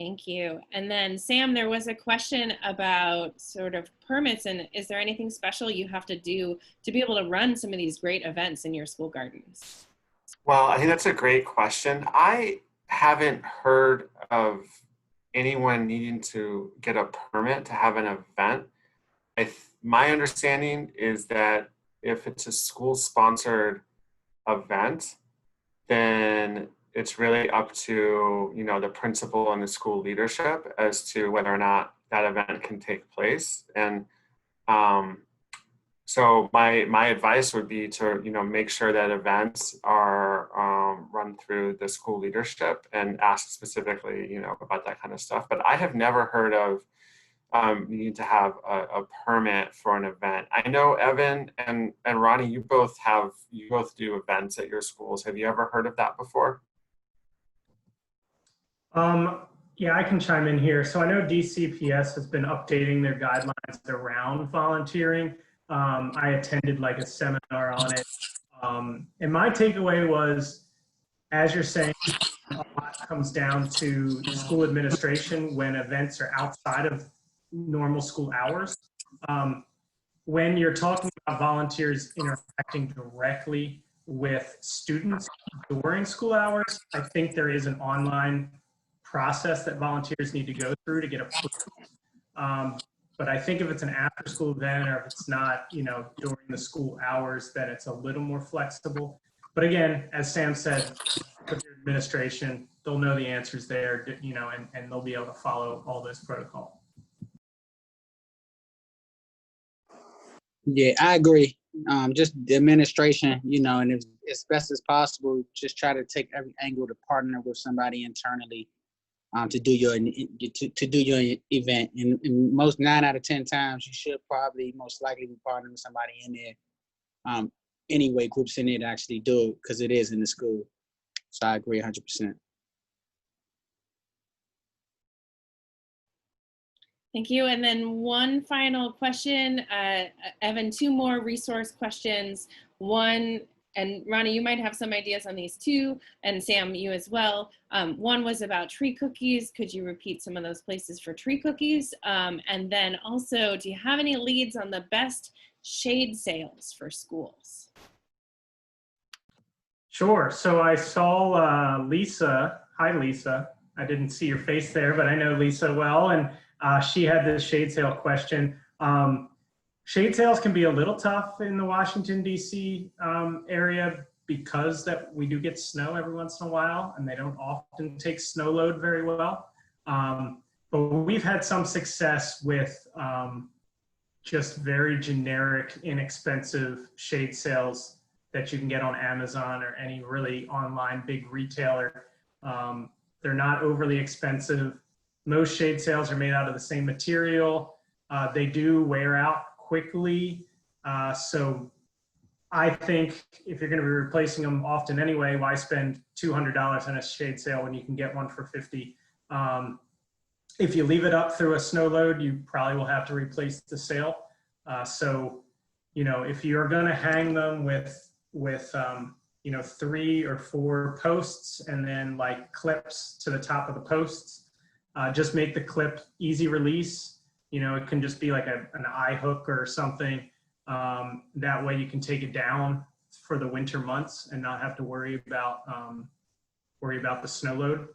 [SPEAKER 1] Thank you. And then Sam, there was a question about sort of permits, and is there anything special you have to do to be able to run some of these great events in your school gardens?
[SPEAKER 4] Well, I think that's a great question. I haven't heard of anyone needing to get a permit to have an event. My understanding is that if it's a school-sponsored event, then it's really up to, you know, the principal and the school leadership as to whether or not that event can take place. And so my advice would be to, you know, make sure that events are run through the school leadership and ask specifically, you know, about that kind of stuff. But I have never heard of you need to have a permit for an event. I know Evan and Ronnie, you both do events at your schools. Have you ever heard of that before?
[SPEAKER 2] Yeah, I can chime in here. So I know DCPS has been updating their guidelines around volunteering. I attended like a seminar on it. And my takeaway was, as you're saying, a lot comes down to school administration when events are outside of normal school hours. When you're talking about volunteers interacting directly with students during school hours, I think there is an online process that volunteers need to go through to get approved. But I think if it's an after school event or if it's not, you know, during the school hours, then it's a little more flexible. But again, as Sam said, with your administration, they'll know the answers there, you know, and they'll be able to follow all those protocols.
[SPEAKER 3] Yeah, I agree. Just the administration, you know, and if, as best as possible, just try to take every angle to partner with somebody internally to do your event. And most 9 out of 10 times, you should probably most likely be partnering with somebody in there. Anyway, groups in there to actually do it because it is in the school. So I agree 100%.
[SPEAKER 1] Thank you. And then one final question, Evan, 2 more resource questions. One, and Ronnie, you might have some ideas on these too, and Sam, you as well. One was about tree cookies. Could you repeat some of those places for tree cookies? And then also, do you have any leads on the best shade sales for schools?
[SPEAKER 2] Sure. So I saw Lisa. Hi, Lisa. I didn't see your face there, but I know Lisa well. And she had this shade sale question. Shade sales can be a little tough in the Washington, D.C. Area because that we do get snow every once in a while, and they don't often take snow load very well. But we've had some success with just very generic, inexpensive shade sales that you can get on Amazon or any really online big retailer. They're not overly expensive. Most shade sails are made out of the same material. They do wear out quickly. So I think if you're going to be replacing them often anyway, why spend $200 on a shade sail when you can get one for $50? If you leave it up through a snow load, you probably will have to replace the sail. So, you know, if you're going to hang them with you know, 3 or 4 posts and then like clips to the top of the posts, just make the clip easy release. You know, it can just be like an eye hook or something. That way you can take it down for the winter months and not have to worry about the snow load.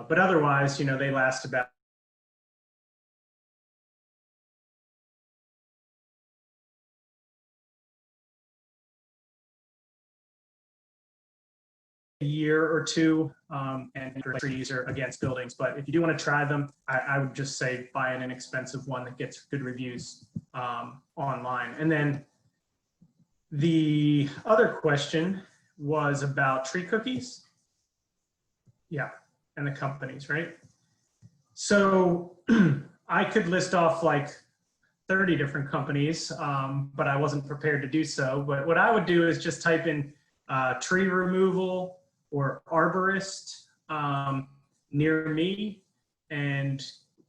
[SPEAKER 2] But otherwise, you know, they last about a year or two, and trees are against buildings. But if you do want to try them, I would just say buy an inexpensive one that gets good reviews online. And then the other question was about tree cookies. Yeah, and the companies, right? So I could list off like 30 different companies, but I wasn't prepared to do so. But what I would do is just type in tree removal or arborist near me and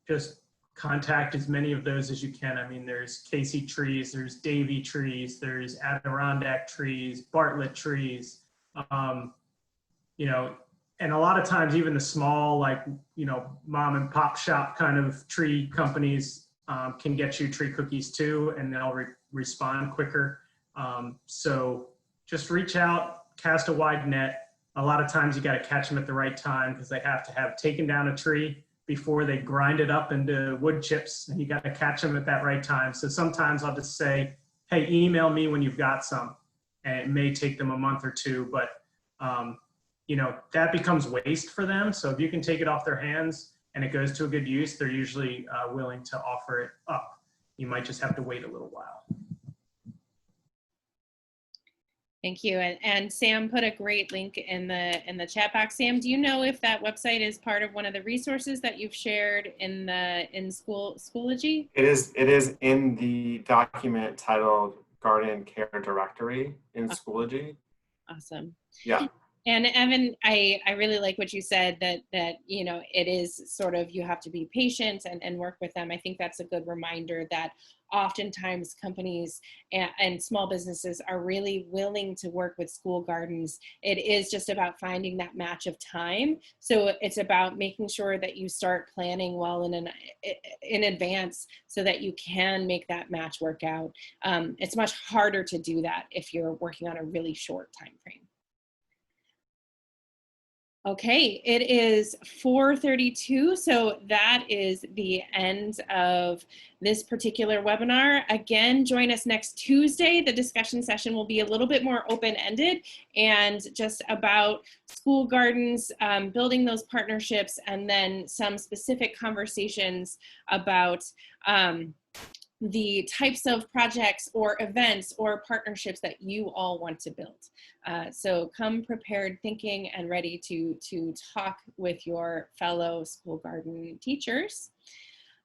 [SPEAKER 2] just contact as many of those as you can. I mean, there's Casey trees, there's Davy trees, there's Adirondack trees, Bartlett trees, you know, and a lot of times even the small, like, you know, mom and pop shop kind of tree companies can get you tree cookies too, and they'll respond quicker. So just reach out, cast a wide net. A lot of times you got to catch them at the right time because they have to have taken down a tree before they grind it up into wood chips, and you got to catch them at that right time. So sometimes I'll just say, hey, email me when you've got some, and it may take them a month or two, but you know, that becomes waste for them. So if you can take it off their hands and it goes to a good use, they're usually willing to offer it up. You might just have to wait a little while.
[SPEAKER 1] Thank you. And Sam put a great link in the chat box. Sam, do you know if that website is part of one of the resources that you've shared in Schoology?
[SPEAKER 4] It is in the document titled Garden Care Directory in Schoology.
[SPEAKER 1] Awesome.
[SPEAKER 4] Yeah.
[SPEAKER 1] And Evan, I really like what you said, that you know, it is sort of, you have to be patient and work with them. I think that's a good reminder that oftentimes companies and small businesses are really willing to work with school gardens. It is just about finding that match of time. So it's about making sure that you start planning well in advance so that you can make that match work out. It's much harder to do that if you're working on a really short time frame. Okay, it is 4:32, so that is the end of this particular webinar. Again, join us next Tuesday. The discussion session will be a little bit more open-ended and just about school gardens, building those partnerships, and then some specific conversations about the types of projects or events or partnerships that you all want to build. So come prepared thinking and ready to talk with your fellow school garden teachers.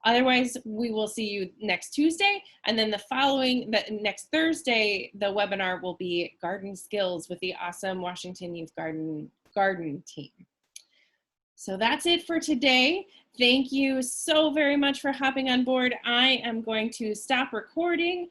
[SPEAKER 1] Otherwise, we will see you next Tuesday, and then next Thursday, the webinar will be Garden Skills with the awesome Washington Youth Garden team. So that's it for today. Thank you so very much for hopping on board. I am going to stop recording.